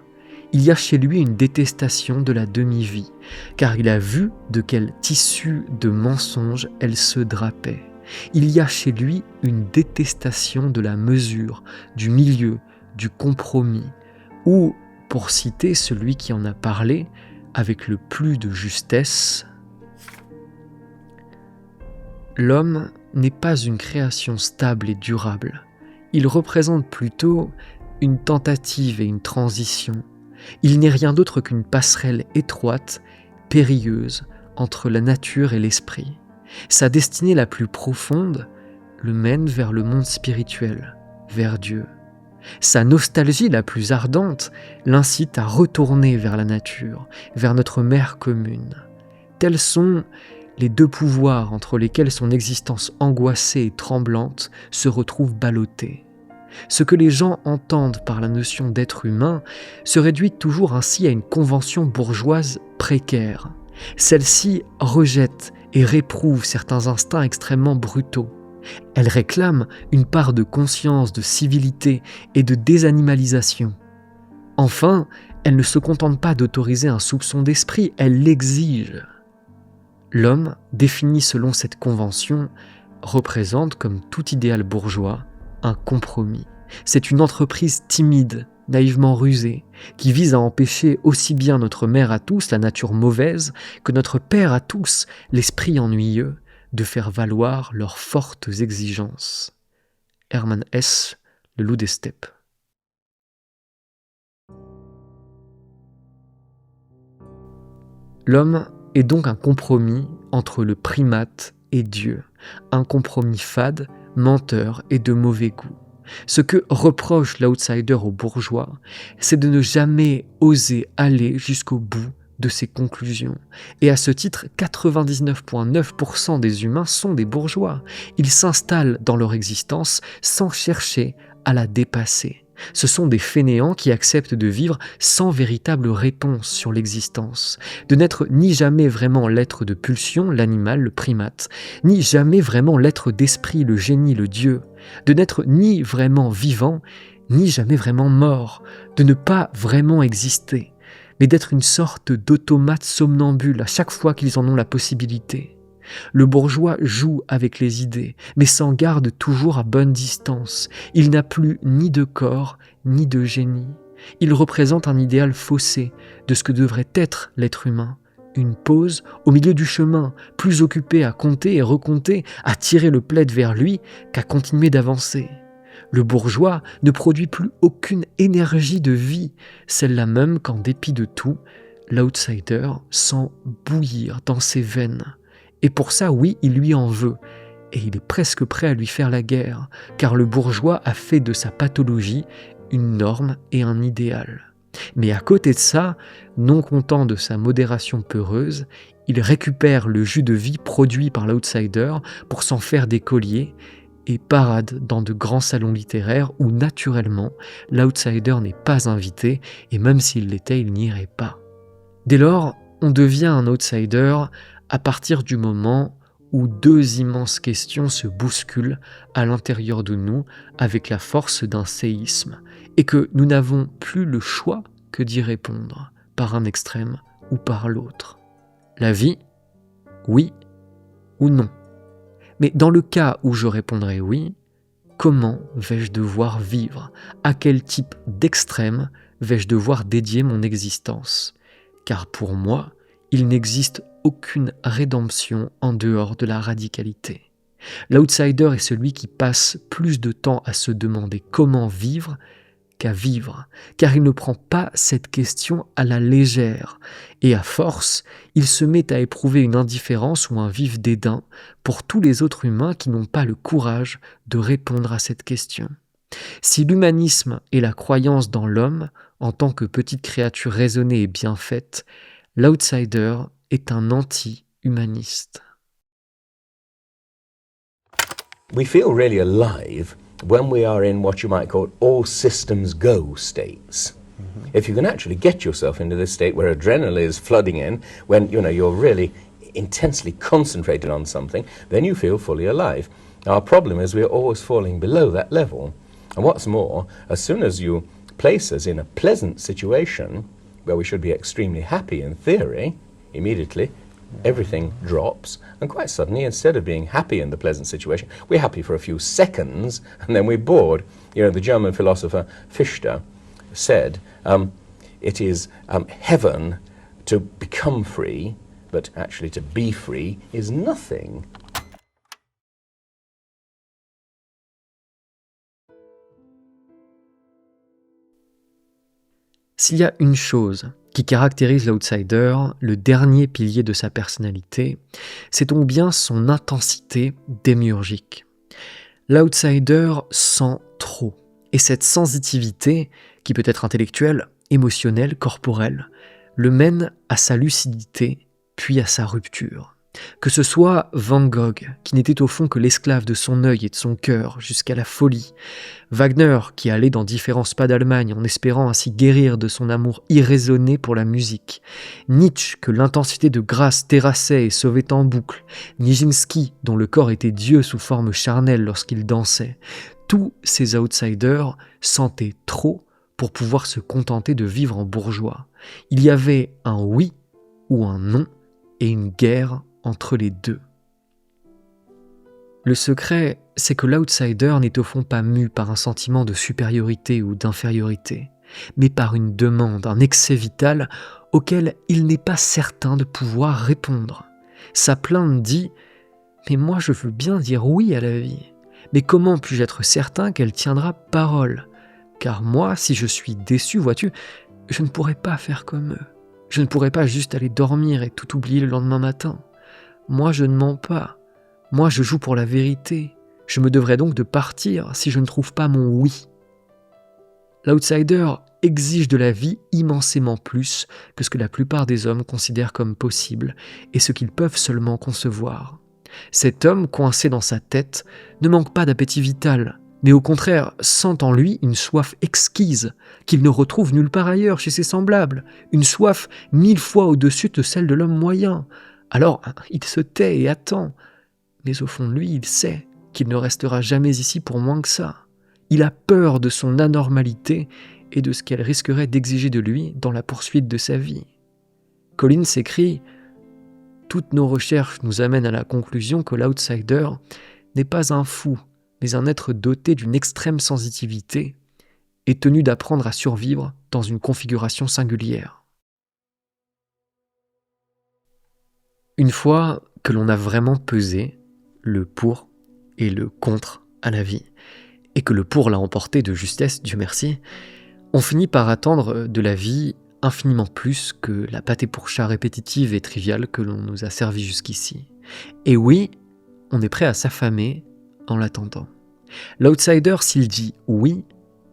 Il y a chez lui une détestation de la demi-vie, car il a vu de quel tissu de mensonges elle se drapait. Il y a chez lui une détestation de la mesure, du milieu, du compromis, ou, pour citer celui qui en a parlé, avec le plus de justesse, l'homme n'est pas une création stable et durable. Il représente plutôt une tentative et une transition. Il n'est rien d'autre qu'une passerelle étroite, périlleuse, entre la nature et l'esprit. Sa destinée la plus profonde le mène vers le monde spirituel, vers Dieu. Sa nostalgie la plus ardente l'incite à retourner vers la nature, vers notre mère commune. Tels sont les deux pouvoirs entre lesquels son existence angoissée et tremblante se retrouve ballottée. Ce que les gens entendent par la notion d'être humain se réduit toujours ainsi à une convention bourgeoise précaire. Celle-ci rejette et réprouve certains instincts extrêmement brutaux. Elle réclame une part de conscience, de civilité et de désanimalisation. Enfin, elle ne se contente pas d'autoriser un soupçon d'esprit, elle l'exige. L'homme, défini selon cette convention, représente, comme tout idéal bourgeois, un compromis. C'est une entreprise timide, naïvement rusée, qui vise à empêcher aussi bien notre mère à tous, la nature mauvaise, que notre père à tous, l'esprit ennuyeux, de faire valoir leurs fortes exigences. Hermann Hesse, Le loup des steppes. L'homme est donc un compromis entre le primate et Dieu, un compromis fade, menteur et de mauvais goût. Ce que reproche l'outsider aux bourgeois, c'est de ne jamais oser aller jusqu'au bout de ses conclusions. Et à ce titre, 99,9% des humains sont des bourgeois. Ils s'installent dans leur existence sans chercher à la dépasser. Ce sont des fainéants qui acceptent de vivre sans véritable réponse sur l'existence, de n'être ni jamais vraiment l'être de pulsion, l'animal, le primate, ni jamais vraiment l'être d'esprit, le génie, le Dieu, de n'être ni vraiment vivant, ni jamais vraiment mort, de ne pas vraiment exister, mais d'être une sorte d'automate somnambule à chaque fois qu'ils en ont la possibilité. Le bourgeois joue avec les idées, mais s'en garde toujours à bonne distance. Il n'a plus ni de corps, ni de génie. Il représente un idéal faussé de ce que devrait être l'être humain. Une pause au milieu du chemin, plus occupé à compter et recompter, à tirer le plaid vers lui qu'à continuer d'avancer. Le bourgeois ne produit plus aucune énergie de vie, celle-là même qu'en dépit de tout, l'outsider sent bouillir dans ses veines. Et pour ça, oui, il lui en veut, et il est presque prêt à lui faire la guerre, car le bourgeois a fait de sa pathologie une norme et un idéal. Mais à côté de ça, non content de sa modération peureuse, il récupère le jus de vie produit par l'outsider pour s'en faire des colliers et parade dans de grands salons littéraires où naturellement l'outsider n'est pas invité et même s'il l'était, il n'irait pas. Dès lors, on devient un outsider à partir du moment où deux immenses questions se bousculent à l'intérieur de nous avec la force d'un séisme et que nous n'avons plus le choix que d'y répondre par un extrême ou par l'autre. La vie, oui ou non. Mais dans le cas où je répondrai oui, comment vais-je devoir vivre? À quel type d'extrême vais-je devoir dédier mon existence? Car pour moi, il n'existe aucune rédemption en dehors de la radicalité. L'outsider est celui qui passe plus de temps à se demander comment vivre qu'à vivre, car il ne prend pas cette question à la légère, et à force, il se met à éprouver une indifférence ou un vif dédain pour tous les autres humains qui n'ont pas le courage de répondre à cette question. Si l'humanisme est la croyance dans l'homme en tant que petite créature raisonnée et bien faite, l'outsider est un anti-humaniste. We feel really alive when we are in what you might call all systems go states. If you can actually get yourself into this state where adrenaline is flooding in, when you're really intensely concentrated on something, then you feel fully alive. Our problem is we're always falling below that level. And what's more, as soon as you place us in a pleasant situation where we should be extremely happy in theory, immediately everything drops, and quite suddenly, instead of being happy in the pleasant situation, we're happy for a few seconds, and then we're bored. The German philosopher Fichte said, it is heaven to become free, but actually to be free is nothing. S'il y a une chose qui caractérise l'outsider, le dernier pilier de sa personnalité, c'est donc bien son intensité démiurgique. L'outsider sent trop, et cette sensitivité, qui peut être intellectuelle, émotionnelle, corporelle, le mène à sa lucidité, puis à sa rupture. Que ce soit Van Gogh, qui n'était au fond que l'esclave de son œil et de son cœur jusqu'à la folie, Wagner, qui allait dans différents spas d'Allemagne en espérant ainsi guérir de son amour irraisonné pour la musique, Nietzsche, que l'intensité de grâce terrassait et sauvait en boucle, Nijinsky, dont le corps était Dieu sous forme charnelle lorsqu'il dansait, tous ces outsiders sentaient trop pour pouvoir se contenter de vivre en bourgeois. Il y avait un oui ou un non et une guerre entre les deux. Le secret, c'est que l'outsider n'est au fond pas mu par un sentiment de supériorité ou d'infériorité, mais par une demande, un excès vital auquel il n'est pas certain de pouvoir répondre. Sa plainte dit « Mais moi je veux bien dire oui à la vie, mais comment puis-je être certain qu'elle tiendra parole ? Car moi, si je suis déçu, vois-tu, je ne pourrai pas faire comme eux. Je ne pourrai pas juste aller dormir et tout oublier le lendemain matin. Moi, je ne mens pas. Moi, je joue pour la vérité. Je me devrais donc de partir si je ne trouve pas mon oui. » L'outsider exige de la vie immensément plus que ce que la plupart des hommes considèrent comme possible et ce qu'ils peuvent seulement concevoir. Cet homme, coincé dans sa tête, ne manque pas d'appétit vital, mais au contraire sent en lui une soif exquise qu'il ne retrouve nulle part ailleurs chez ses semblables, une soif 1000 fois au-dessus de celle de l'homme moyen. Alors, il se tait et attend, mais au fond de lui, il sait qu'il ne restera jamais ici pour moins que ça. Il a peur de son anormalité et de ce qu'elle risquerait d'exiger de lui dans la poursuite de sa vie. Collins écrit « Toutes nos recherches nous amènent à la conclusion que l'outsider n'est pas un fou, mais un être doté d'une extrême sensitivité et tenu d'apprendre à survivre dans une configuration singulière. » Une fois que l'on a vraiment pesé le pour et le contre à la vie, et que le pour l'a emporté de justesse, Dieu merci, on finit par attendre de la vie infiniment plus que la pâtée pour chat répétitive et triviale que l'on nous a servi jusqu'ici. Et oui, on est prêt à s'affamer en l'attendant. L'outsider, s'il dit oui,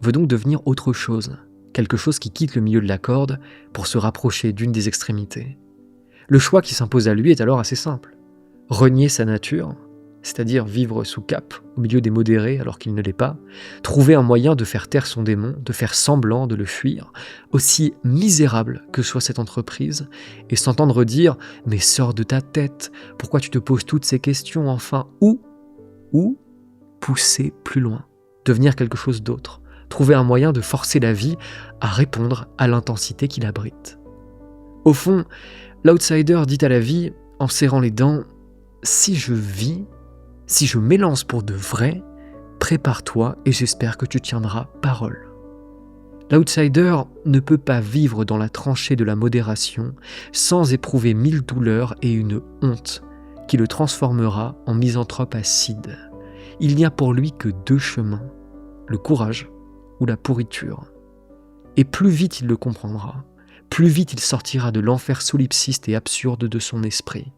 veut donc devenir autre chose, quelque chose qui quitte le milieu de la corde pour se rapprocher d'une des extrémités. Le choix qui s'impose à lui est alors assez simple. Renier sa nature, c'est-à-dire vivre sous cape, au milieu des modérés alors qu'il ne l'est pas, trouver un moyen de faire taire son démon, de faire semblant de le fuir, aussi misérable que soit cette entreprise, et s'entendre dire « mais sors de ta tête, pourquoi tu te poses toutes ces questions enfin ?» ou pousser plus loin, devenir quelque chose d'autre, trouver un moyen de forcer la vie à répondre à l'intensité qu'il abrite. Au fond, l'outsider dit à la vie, en serrant les dents, « si je vis, si je m'élance pour de vrai, prépare-toi et j'espère que tu tiendras parole. » L'outsider ne peut pas vivre dans la tranchée de la modération sans éprouver 1000 douleurs et une honte qui le transformera en misanthrope acide. Il n'y a pour lui que 2 chemins, le courage ou la pourriture. Et plus vite il le comprendra, plus vite il sortira de l'enfer solipsiste et absurde de son esprit.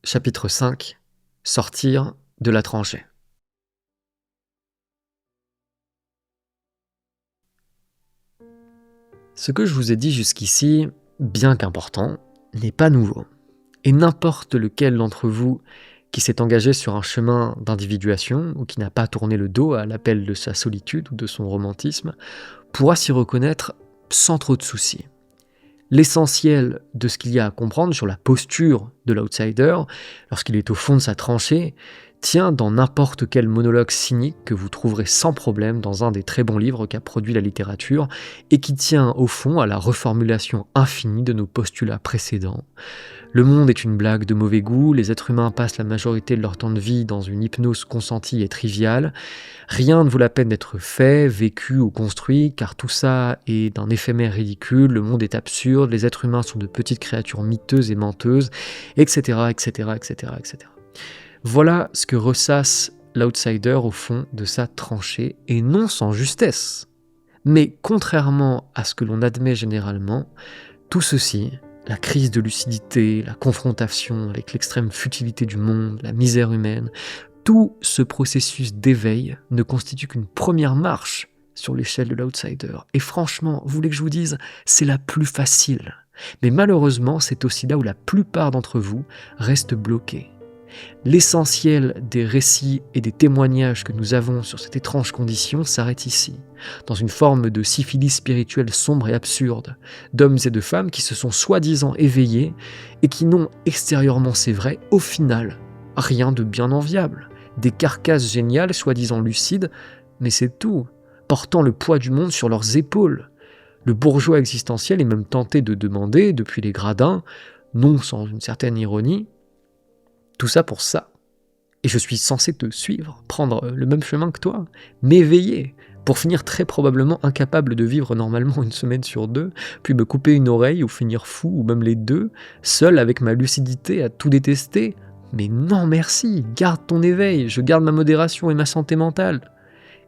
Chapitre 5. Sortir de la tranchée. Ce que je vous ai dit jusqu'ici, bien qu'important, n'est pas nouveau. Et n'importe lequel d'entre vous qui s'est engagé sur un chemin d'individuation ou qui n'a pas tourné le dos à l'appel de sa solitude ou de son romantisme pourra s'y reconnaître sans trop de soucis. L'essentiel de ce qu'il y a à comprendre sur la posture de l'outsider, lorsqu'il est au fond de sa tranchée, tient dans n'importe quel monologue cynique que vous trouverez sans problème dans un des très bons livres qu'a produit la littérature et qui tient au fond à la reformulation infinie de nos postulats précédents. Le monde est une blague de mauvais goût, les êtres humains passent la majorité de leur temps de vie dans une hypnose consentie et triviale. Rien ne vaut la peine d'être fait, vécu ou construit, car tout ça est d'un éphémère ridicule, le monde est absurde, les êtres humains sont de petites créatures miteuses et menteuses, etc., etc., etc., etc. Voilà ce que ressasse l'outsider au fond de sa tranchée, et non sans justesse. Mais contrairement à ce que l'on admet généralement, tout ceci, la crise de lucidité, la confrontation avec l'extrême futilité du monde, la misère humaine, tout ce processus d'éveil ne constitue qu'une première marche sur l'échelle de l'outsider. Et franchement, vous voulez que je vous dise, c'est la plus facile. Mais malheureusement, c'est aussi là où la plupart d'entre vous restent bloqués. L'essentiel des récits et des témoignages que nous avons sur cette étrange condition s'arrête ici, dans une forme de syphilis spirituelle sombre et absurde, d'hommes et de femmes qui se sont soi-disant éveillés et qui n'ont extérieurement, c'est vrai, au final, rien de bien enviable. Des carcasses géniales, soi-disant lucides, mais c'est tout, portant le poids du monde sur leurs épaules. Le bourgeois existentiel est même tenté de demander, depuis les gradins, non sans une certaine ironie, tout ça pour ça. Et je suis censé te suivre, prendre le même chemin que toi, m'éveiller, pour finir très probablement incapable de vivre normalement 1 semaine sur 2, puis me couper une oreille ou finir fou, ou même les deux, seul avec ma lucidité à tout détester. Mais non merci, garde ton éveil, je garde ma modération et ma santé mentale.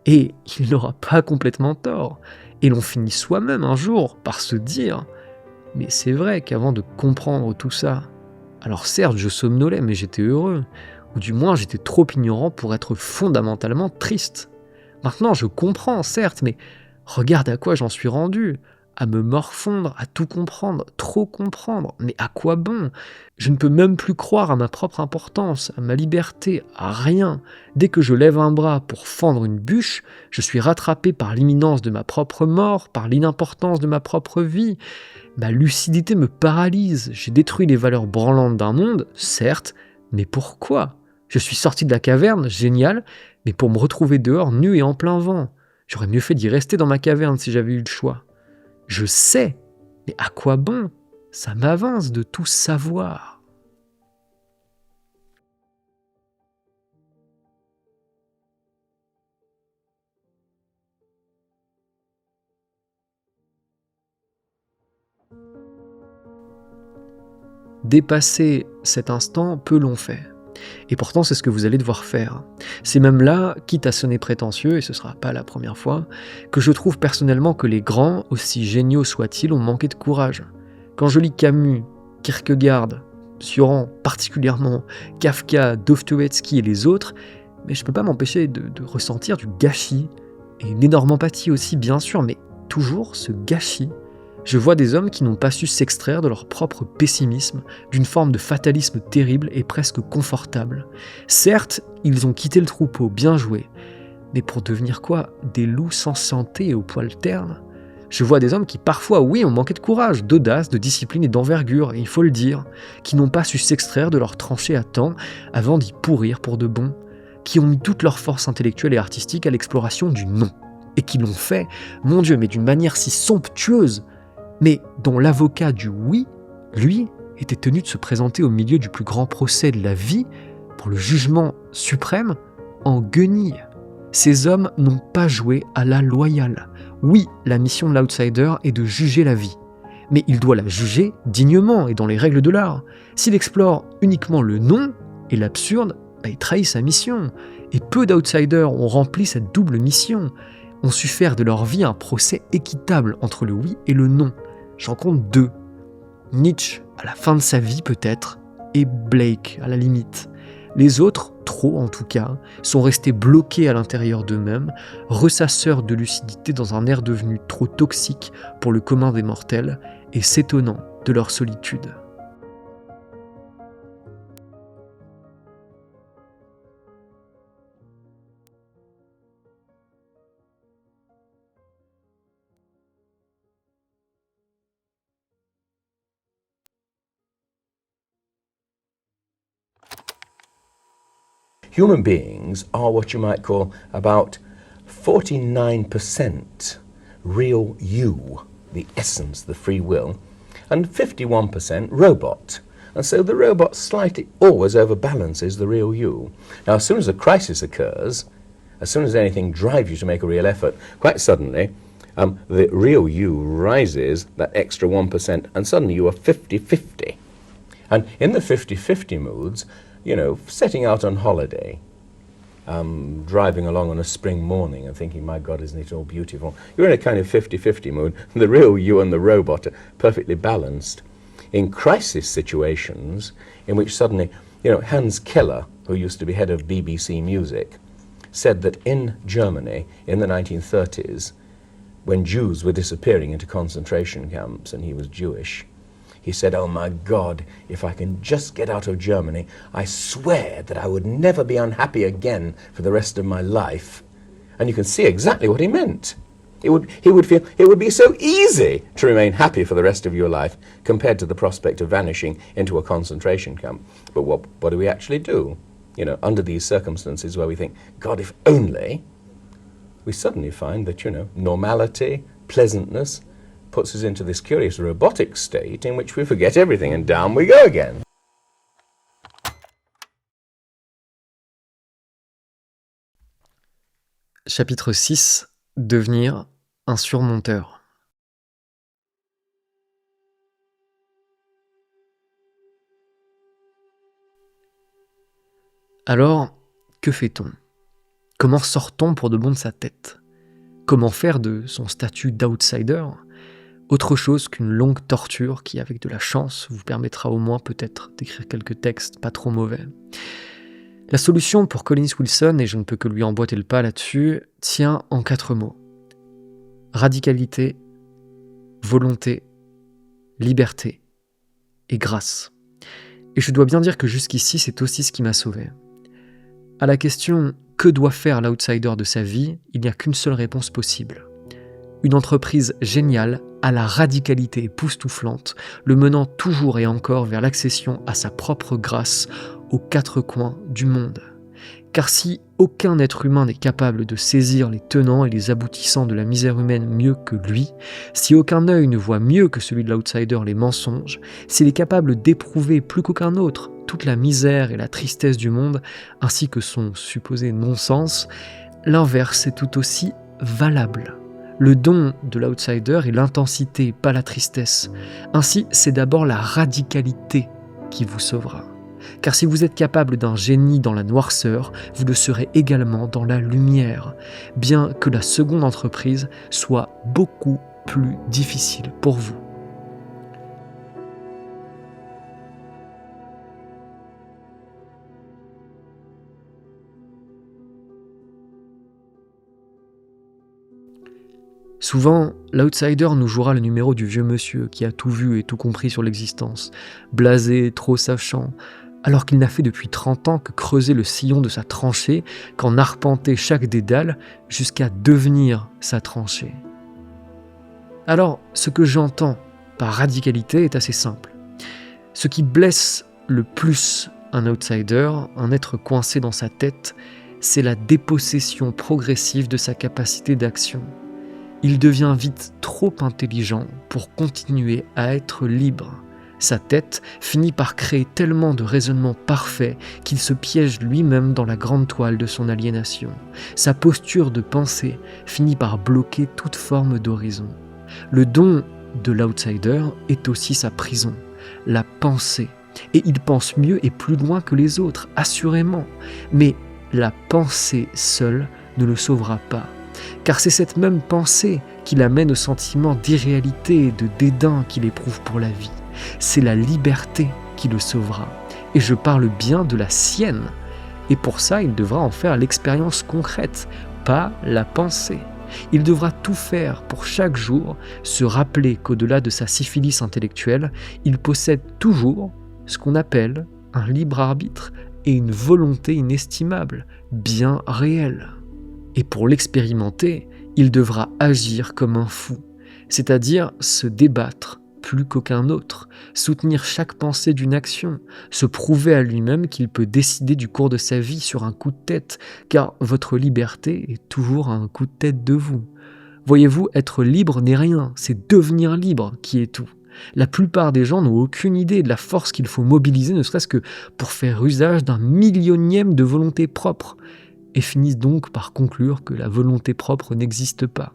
Et il n'aura pas complètement tort. Et l'on finit soi-même un jour par se dire « Mais c'est vrai qu'avant de comprendre tout ça, alors certes, je somnolais, mais j'étais heureux, ou du moins j'étais trop ignorant pour être fondamentalement triste. Maintenant je comprends, certes, mais regarde à quoi j'en suis rendu, à me morfondre, à tout comprendre, trop comprendre, mais à quoi bon? Je ne peux même plus croire à ma propre importance, à ma liberté, à rien. Dès que je lève un bras pour fendre une bûche, je suis rattrapé par l'imminence de ma propre mort, par l'inimportance de ma propre vie. Ma lucidité me paralyse, j'ai détruit les valeurs branlantes d'un monde, certes, mais pourquoi? Je suis sorti de la caverne, génial, mais pour me retrouver dehors nu et en plein vent. J'aurais mieux fait d'y rester dans ma caverne si j'avais eu le choix. Je sais, mais à quoi bon? Ça m'avance de tout savoir. Dépasser cet instant, peu l'ont fait. Et pourtant, c'est ce que vous allez devoir faire. C'est même là, quitte à sonner prétentieux, et ce ne sera pas la première fois, que je trouve personnellement que les grands, aussi géniaux soient-ils, ont manqué de courage. Quand je lis Camus, Kierkegaard, Sioran particulièrement, Kafka, Dostoïevski et les autres, mais je peux pas m'empêcher de ressentir du gâchis, et une énorme empathie aussi bien sûr, mais toujours ce gâchis. Je vois des hommes qui n'ont pas su s'extraire de leur propre pessimisme, d'une forme de fatalisme terrible et presque confortable. Certes, ils ont quitté le troupeau, bien joué, mais pour devenir quoi? Des loups sans santé et au poil terne? Je vois des hommes qui parfois, oui, ont manqué de courage, d'audace, de discipline et d'envergure, et il faut le dire, qui n'ont pas su s'extraire de leur tranchée à temps avant d'y pourrir pour de bon, qui ont mis toute leur force intellectuelle et artistique à l'exploration du non, et qui l'ont fait, mon Dieu, mais d'une manière si somptueuse, mais dont l'avocat du oui, lui, était tenu de se présenter au milieu du plus grand procès de la vie, pour le jugement suprême, en guenille. Ces hommes n'ont pas joué à la loyale. Oui, la mission de l'outsider est de juger la vie, mais il doit la juger dignement et dans les règles de l'art. S'il explore uniquement le non et l'absurde, il trahit sa mission. Et peu d'outsiders ont rempli cette double mission, ont su faire de leur vie un procès équitable entre le oui et le non. J'en compte 2. Nietzsche, à la fin de sa vie peut-être, et Blake, à la limite. Les autres, trop en tout cas, sont restés bloqués à l'intérieur d'eux-mêmes, ressasseurs de lucidité dans un air devenu trop toxique pour le commun des mortels, et s'étonnant de leur solitude. Human beings are what you might call about 49% real you, the essence, the free will, and 51% robot. And so the robot slightly always overbalances the real you. Now, as soon as a crisis occurs, as soon as anything drives you to make a real effort, quite suddenly, the real you rises that extra 1%, and suddenly you are 50-50. And in the 50-50 moods, setting out on holiday, driving along on a spring morning and thinking, my God, isn't it all beautiful? You're in a kind of 50-50 mood. The real you and the robot are perfectly balanced. In crisis situations, in which suddenly, Hans Keller, who used to be head of BBC Music, said that in Germany in the 1930s, when Jews were disappearing into concentration camps, and he was Jewish, he said, oh my God, if I can just get out of Germany, I swear that I would never be unhappy again for the rest of my life. And you can see exactly what he meant. He would feel it would be so easy to remain happy for the rest of your life compared to the prospect of vanishing into a concentration camp. But what do we actually do? Under these circumstances where we think, God, if only, we suddenly find that, normality, pleasantness, puts us into this curious robotic state in which we forget everything and down we go again. Chapitre 6. Devenir un surmonteur. Alors, que fait-on? Comment sort-on pour de bon de sa tête? Comment faire de son statut d'outsider autre chose qu'une longue torture qui, avec de la chance, vous permettra au moins peut-être d'écrire quelques textes pas trop mauvais. La solution pour Collins Wilson, et je ne peux que lui emboîter le pas là-dessus, tient en 4 mots. Radicalité, volonté, liberté et grâce. Et je dois bien dire que jusqu'ici, c'est aussi ce qui m'a sauvé. À la question « Que doit faire l'outsider de sa vie ?», il n'y a qu'une seule réponse possible. Une entreprise géniale, à la radicalité époustouflante, le menant toujours et encore vers l'accession à sa propre grâce aux 4 coins du monde. Car si aucun être humain n'est capable de saisir les tenants et les aboutissants de la misère humaine mieux que lui, si aucun œil ne voit mieux que celui de l'outsider les mensonges, s'il est capable d'éprouver plus qu'aucun autre toute la misère et la tristesse du monde, ainsi que son supposé non-sens, l'inverse est tout aussi valable. Le don de l'outsider est l'intensité, pas la tristesse. Ainsi, c'est d'abord la radicalité qui vous sauvera. Car si vous êtes capable d'un génie dans la noirceur, vous le serez également dans la lumière, bien que la seconde entreprise soit beaucoup plus difficile pour vous. Souvent, l'outsider nous jouera le numéro du vieux monsieur qui a tout vu et tout compris sur l'existence, blasé, trop sachant, alors qu'il n'a fait depuis 30 ans que creuser le sillon de sa tranchée, qu'en arpenter chaque dédale jusqu'à devenir sa tranchée. Alors, ce que j'entends par radicalité est assez simple. Ce qui blesse le plus un outsider, un être coincé dans sa tête, c'est la dépossession progressive de sa capacité d'action. Il devient vite trop intelligent pour continuer à être libre. Sa tête finit par créer tellement de raisonnements parfaits qu'il se piège lui-même dans la grande toile de son aliénation. Sa posture de pensée finit par bloquer toute forme d'horizon. Le don de l'outsider est aussi sa prison, la pensée. Et il pense mieux et plus loin que les autres, assurément. Mais la pensée seule ne le sauvera pas. Car c'est cette même pensée qui l'amène au sentiment d'irréalité et de dédain qu'il éprouve pour la vie. C'est la liberté qui le sauvera. Et je parle bien de la sienne. Et pour ça, il devra en faire l'expérience concrète, pas la pensée. Il devra tout faire pour chaque jour se rappeler qu'au-delà de sa syphilis intellectuelle, il possède toujours ce qu'on appelle un libre arbitre et une volonté inestimable, bien réelle. Et pour l'expérimenter, il devra agir comme un fou, c'est-à-dire se débattre plus qu'aucun autre, soutenir chaque pensée d'une action, se prouver à lui-même qu'il peut décider du cours de sa vie sur un coup de tête, car votre liberté est toujours à un coup de tête de vous. Voyez-vous, être libre n'est rien, c'est devenir libre qui est tout. La plupart des gens n'ont aucune idée de la force qu'il faut mobiliser, ne serait-ce que pour faire usage d'un millionième de volonté propre, et finissent donc par conclure que la volonté propre n'existe pas.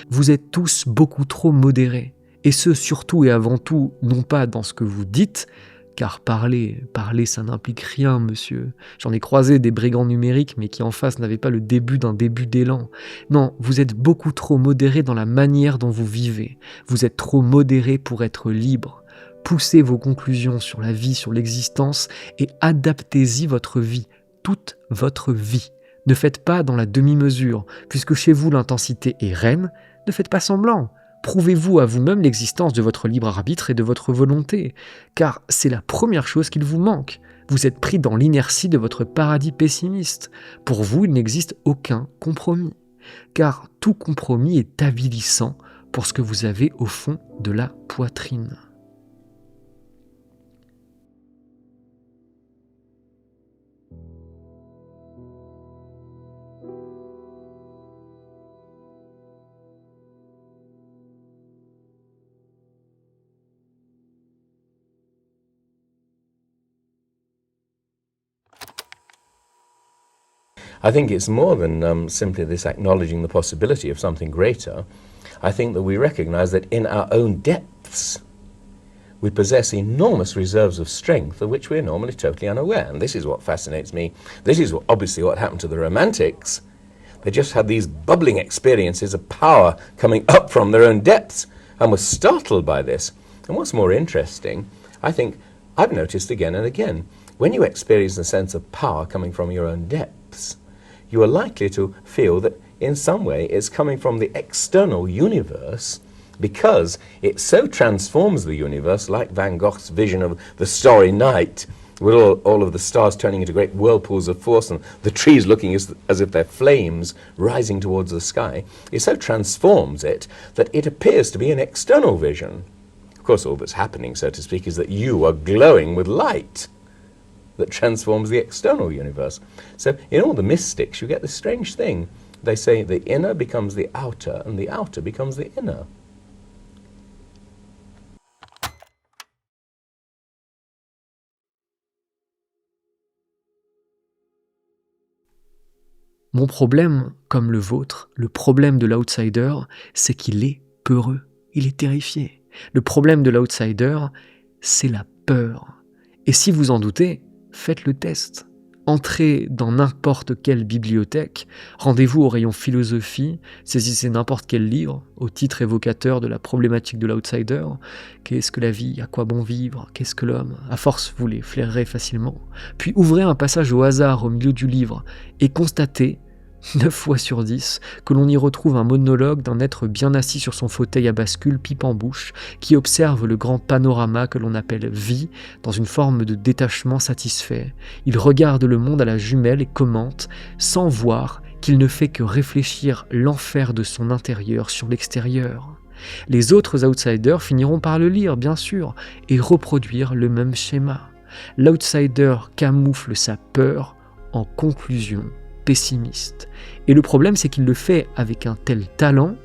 Vous êtes tous beaucoup trop modérés, et ce surtout et avant tout, non pas dans ce que vous dites, car parler ça n'implique rien, monsieur. J'en ai croisé des brigands numériques, mais qui en face n'avaient pas le début d'un début d'élan. Non, vous êtes beaucoup trop modérés dans la manière dont vous vivez. Vous êtes trop modérés pour être libre. Poussez vos conclusions sur la vie, sur l'existence, et adaptez-y votre vie, toute votre vie. Ne faites pas dans la demi-mesure, puisque chez vous l'intensité est reine, ne faites pas semblant. Prouvez-vous à vous-même l'existence de votre libre arbitre et de votre volonté, car c'est la première chose qu'il vous manque. Vous êtes pris dans l'inertie de votre paradis pessimiste. Pour vous, il n'existe aucun compromis, car tout compromis est avilissant pour ce que vous avez au fond de la poitrine. I think it's more than simply this acknowledging the possibility of something greater. I think that we recognize that in our own depths, we possess enormous reserves of strength of which we're normally totally unaware. And this is what fascinates me. This is obviously what happened to the Romantics. They just had these bubbling experiences of power coming up from their own depths and were startled by this. And what's more interesting, I think I've noticed again and again, when you experience a sense of power coming from your own depths, you are likely to feel that in some way it's coming from the external universe because it so transforms the universe, like Van Gogh's vision of the starry night, with all of the stars turning into great whirlpools of force and the trees looking as if they're flames rising towards the sky. It so transforms it that it appears to be an external vision. Of course, all that's happening, so to speak, is that you are glowing with light that transforms the external universe. So in all the mystics, you get this strange thing. They say the inner becomes the outer, and the outer becomes the inner. Mon problème, comme le vôtre, le problème de l'outsider, c'est qu'il est peureux, il est terrifié. Le problème de l'outsider, c'est la peur. Et si vous en doutez, faites le test. Entrez dans n'importe quelle bibliothèque, rendez-vous au rayon philosophie, saisissez n'importe quel livre, au titre évocateur de la problématique de l'outsider. Qu'est-ce que la vie? À quoi bon vivre? Qu'est-ce que l'homme? À force, vous les flairerez facilement. Puis ouvrez un passage au hasard au milieu du livre et constatez 9 fois sur 10, que l'on y retrouve un monologue d'un être bien assis sur son fauteuil à bascule, pipe en bouche, qui observe le grand panorama que l'on appelle vie dans une forme de détachement satisfait. Il regarde le monde à la jumelle et commente, sans voir qu'il ne fait que réfléchir l'enfer de son intérieur sur l'extérieur. Les autres outsiders finiront par le lire, bien sûr, et reproduire le même schéma. L'outsider camoufle sa peur en conclusion pessimiste. Et le problème, c'est qu'il le fait avec un tel talent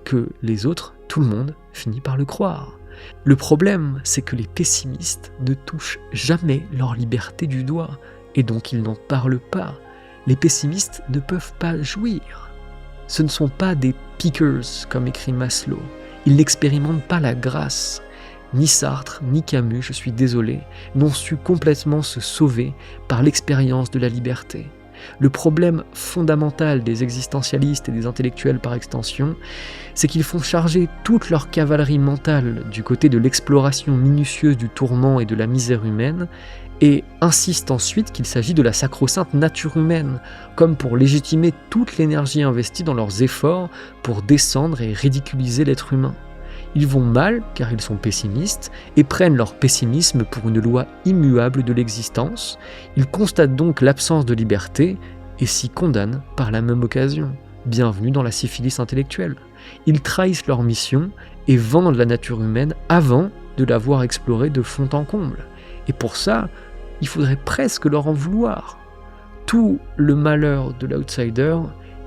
que les autres, tout le monde, finit par le croire. Le problème, c'est que les pessimistes ne touchent jamais leur liberté du doigt, et donc ils n'en parlent pas. Les pessimistes ne peuvent pas jouir. Ce ne sont pas des pickers, comme écrit Maslow. Ils n'expérimentent pas la grâce. Ni Sartre, ni Camus, je suis désolé, n'ont su complètement se sauver par l'expérience de la liberté. Le problème fondamental des existentialistes et des intellectuels par extension, c'est qu'ils font charger toute leur cavalerie mentale du côté de l'exploration minutieuse du tourment et de la misère humaine, et insistent ensuite qu'il s'agit de la sacro-sainte nature humaine, comme pour légitimer toute l'énergie investie dans leurs efforts pour descendre et ridiculiser l'être humain. Ils vont mal car ils sont pessimistes et prennent leur pessimisme pour une loi immuable de l'existence. Ils constatent donc l'absence de liberté et s'y condamnent par la même occasion. Bienvenue dans la syphilis intellectuelle. Ils trahissent leur mission et vendent la nature humaine avant de l'avoir explorée de fond en comble. Et pour ça, il faudrait presque leur en vouloir. Tout le malheur de l'outsider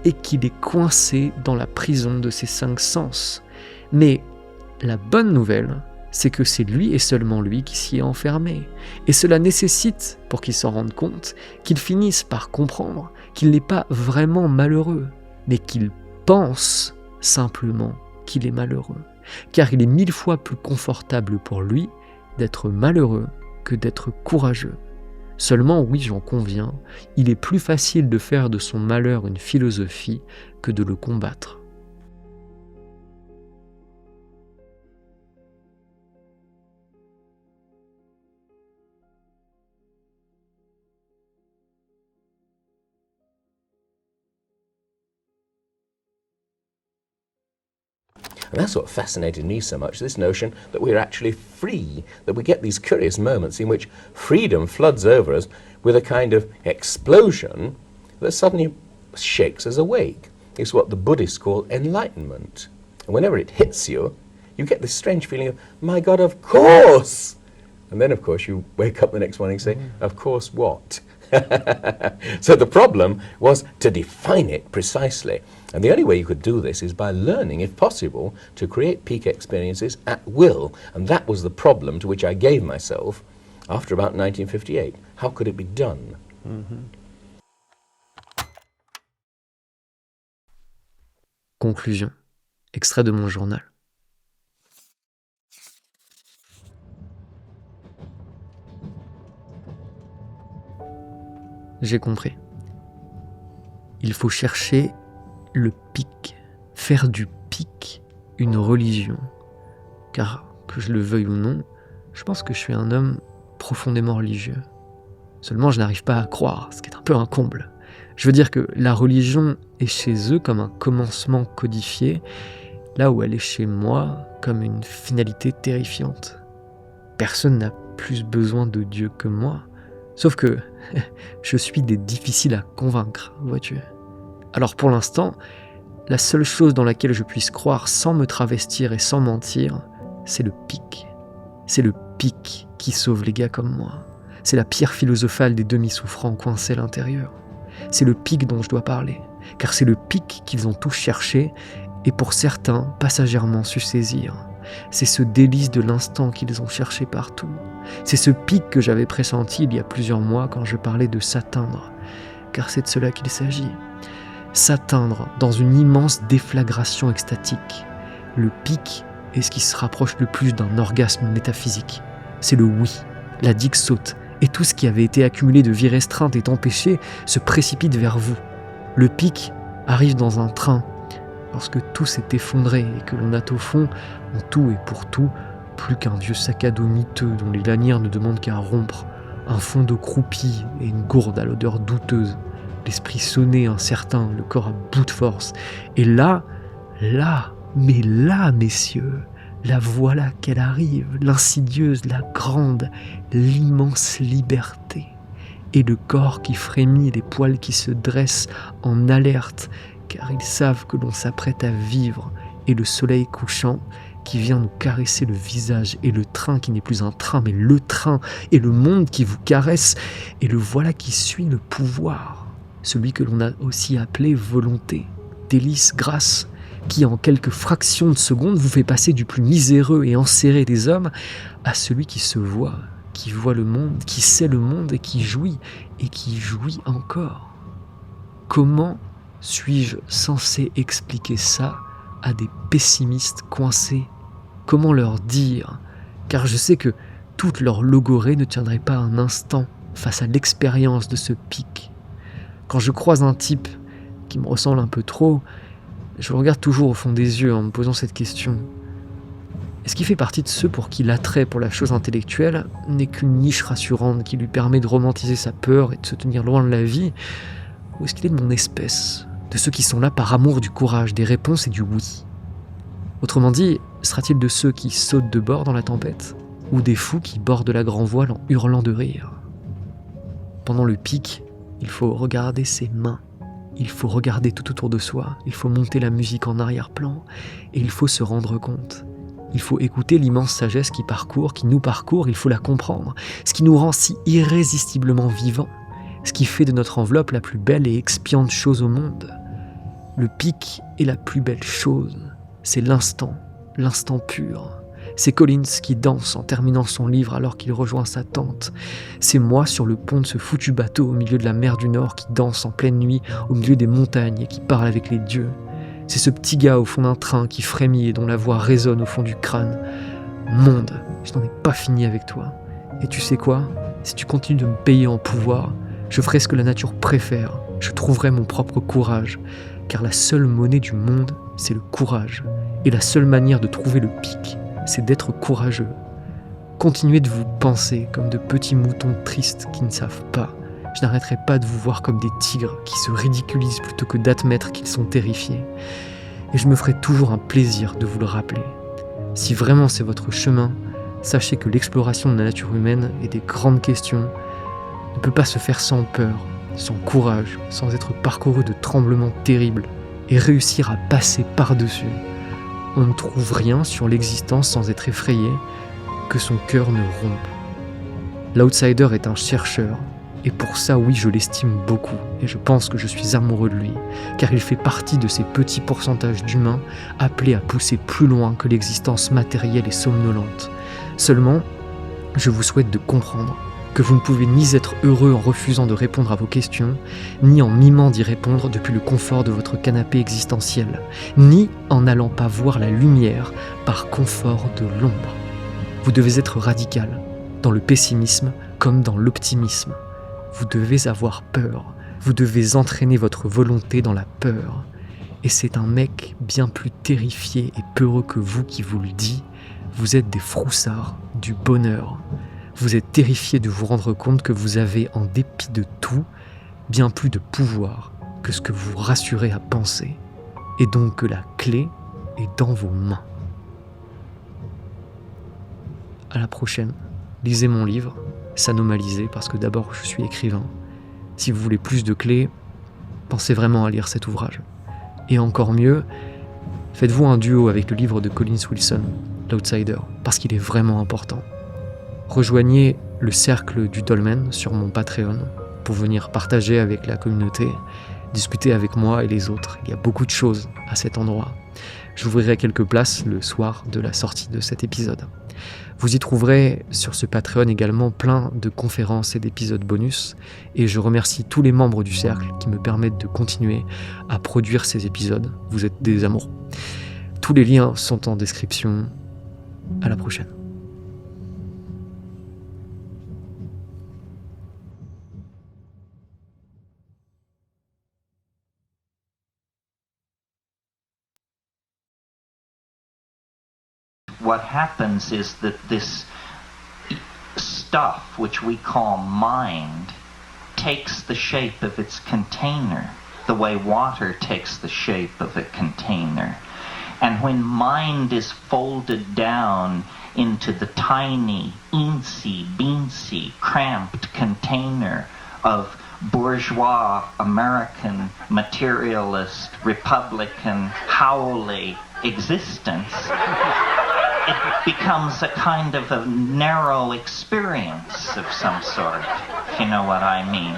est qu'il est coincé dans la prison de ses 5 sens. Mais la bonne nouvelle, c'est que c'est lui et seulement lui qui s'y est enfermé. Et cela nécessite, pour qu'il s'en rende compte, qu'il finisse par comprendre qu'il n'est pas vraiment malheureux, mais qu'il pense simplement qu'il est malheureux. Car il est 1000 fois plus confortable pour lui d'être malheureux que d'être courageux. Seulement, oui, j'en conviens, il est plus facile de faire de son malheur une philosophie que de le combattre. And that's what fascinated me so much, this notion that we're actually free, that we get these curious moments in which freedom floods over us with a kind of explosion that suddenly shakes us awake. It's what the Buddhists call enlightenment. And whenever it hits you, you get this strange feeling of, my God, of course! And then, of course, you wake up the next morning and say, of course what? So the problem was to define it precisely. And the only way you could do this is by learning, if possible, to create peak experiences at will. And that was the problem to which I gave myself after about 1958. How could it be done? Conclusion. Extrait de mon journal. J'ai compris. Il faut chercher le pic, faire du pic une religion. Car, que je le veuille ou non, je pense que je suis un homme profondément religieux. Seulement, je n'arrive pas à croire, ce qui est un peu un comble. Je veux dire que la religion est chez eux comme un commencement codifié, là où elle est chez moi comme une finalité terrifiante. Personne n'a plus besoin de Dieu que moi. Sauf que je suis des difficiles à convaincre, vois-tu. Alors pour l'instant, la seule chose dans laquelle je puisse croire sans me travestir et sans mentir, c'est le pic. C'est le pic qui sauve les gars comme moi. C'est la pierre philosophale des demi-souffrants coincés à l'intérieur. C'est le pic dont je dois parler, car c'est le pic qu'ils ont tous cherché et pour certains passagèrement su saisir. C'est ce délice de l'instant qu'ils ont cherché partout. C'est ce pic que j'avais pressenti il y a plusieurs mois quand je parlais de s'atteindre, car c'est de cela qu'il s'agit. S'atteindre dans une immense déflagration extatique. Le pic est ce qui se rapproche le plus d'un orgasme métaphysique. C'est le oui, la digue saute, et tout ce qui avait été accumulé de vie restreinte et empêché se précipite vers vous. Le pic arrive dans un train, lorsque tout s'est effondré et que l'on n'a au fond, en tout et pour tout, plus qu'un vieux sac à dos miteux dont les lanières ne demandent qu'à rompre, un fond de croupi et une gourde à l'odeur douteuse, l'esprit sonné, incertain, le corps à bout de force. Et là, messieurs, la voilà qu'elle arrive, l'insidieuse, la grande, l'immense liberté. Et le corps qui frémit, les poils qui se dressent en alerte, car ils savent que l'on s'apprête à vivre, et le soleil couchant qui vient nous caresser le visage, et le train qui n'est plus un train, mais le train, et le monde qui vous caresse, et le voilà qui suit le pouvoir, celui que l'on a aussi appelé volonté, délice, grâce, qui en quelques fractions de secondes vous fait passer du plus miséreux et enserré des hommes à celui qui se voit, qui voit le monde, qui sait le monde et qui jouit encore. Comment suis-je censé expliquer ça à des pessimistes coincés? Comment leur dire? Car je sais que toute leur logorée ne tiendrait pas un instant face à l'expérience de ce pic. Quand je croise un type qui me ressemble un peu trop, je le regarde toujours au fond des yeux en me posant cette question. Est-ce qu'il fait partie de ceux pour qui l'attrait pour la chose intellectuelle n'est qu'une niche rassurante qui lui permet de romantiser sa peur et de se tenir loin de la vie? Ou est-ce qu'il est de mon espèce, de ceux qui sont là par amour du courage, des réponses et du oui? Autrement dit, sera-t-il de ceux qui sautent de bord dans la tempête? Ou des fous qui bordent la grand voile en hurlant de rire? Pendant le pic, il faut regarder ses mains. Il faut regarder tout autour de soi, il faut monter la musique en arrière-plan, et il faut se rendre compte. Il faut écouter l'immense sagesse qui nous parcourt, il faut la comprendre, ce qui nous rend si irrésistiblement vivants, ce qui fait de notre enveloppe la plus belle et expiante chose au monde. Le pic est la plus belle chose, c'est l'instant pur. C'est Collins qui danse en terminant son livre alors qu'il rejoint sa tante. C'est moi sur le pont de ce foutu bateau au milieu de la mer du Nord qui danse en pleine nuit au milieu des montagnes et qui parle avec les dieux. C'est ce petit gars au fond d'un train qui frémit et dont la voix résonne au fond du crâne. Monde, je n'en ai pas fini avec toi. Et tu sais quoi? Si tu continues de me payer en pouvoir, je ferai ce que la nature préfère. Je trouverai mon propre courage. Car la seule monnaie du monde, c'est le courage. Et la seule manière de trouver le pic, c'est d'être courageux. Continuez de vous penser comme de petits moutons tristes qui ne savent pas. Je n'arrêterai pas de vous voir comme des tigres qui se ridiculisent plutôt que d'admettre qu'ils sont terrifiés. Et je me ferai toujours un plaisir de vous le rappeler. Si vraiment c'est votre chemin, sachez que l'exploration de la nature humaine et des grandes questions ne peut pas se faire sans peur, sans courage, sans être parcouru de tremblements terribles et réussir à passer par-dessus. On ne trouve rien sur l'existence sans être effrayé, que son cœur ne rompe. L'outsider est un chercheur, et pour ça, oui, je l'estime beaucoup, et je pense que je suis amoureux de lui, car il fait partie de ces petits pourcentages d'humains appelés à pousser plus loin que l'existence matérielle et somnolente. Seulement, je vous souhaite de comprendre que vous ne pouvez ni être heureux en refusant de répondre à vos questions, ni en mimant d'y répondre depuis le confort de votre canapé existentiel, ni en n'allant pas voir la lumière par confort de l'ombre. Vous devez être radical, dans le pessimisme comme dans l'optimisme. Vous devez avoir peur, vous devez entraîner votre volonté dans la peur. Et c'est un mec bien plus terrifié et peureux que vous qui vous le dit, vous êtes des froussards du bonheur. Vous êtes terrifié de vous rendre compte que vous avez, en dépit de tout, bien plus de pouvoir que ce que vous rassurez à penser, et donc que la clé est dans vos mains. À la prochaine, lisez mon livre, S'anomaliser, parce que d'abord je suis écrivain. Si vous voulez plus de clés, pensez vraiment à lire cet ouvrage. Et encore mieux, faites-vous un duo avec le livre de Collins Wilson, L'Outsider, parce qu'il est vraiment important. Rejoignez le cercle du Dolmen sur mon Patreon pour venir partager avec la communauté, discuter avec moi et les autres. Il y a beaucoup de choses à cet endroit. J'ouvrirai quelques places le soir de la sortie de cet épisode. Vous y trouverez sur ce Patreon également plein de conférences et d'épisodes bonus, et je remercie tous les membres du cercle qui me permettent de continuer à produire ces épisodes. Vous êtes des amours. Tous les liens sont en description. À la prochaine. What happens is that this stuff, which we call mind, takes the shape of its container, the way water takes the shape of a container. And when mind is folded down into the tiny, eensy-beensy, cramped container of bourgeois, American, materialist, Republican, howly existence, it becomes a kind of a narrow experience of some sort, if you know what I mean.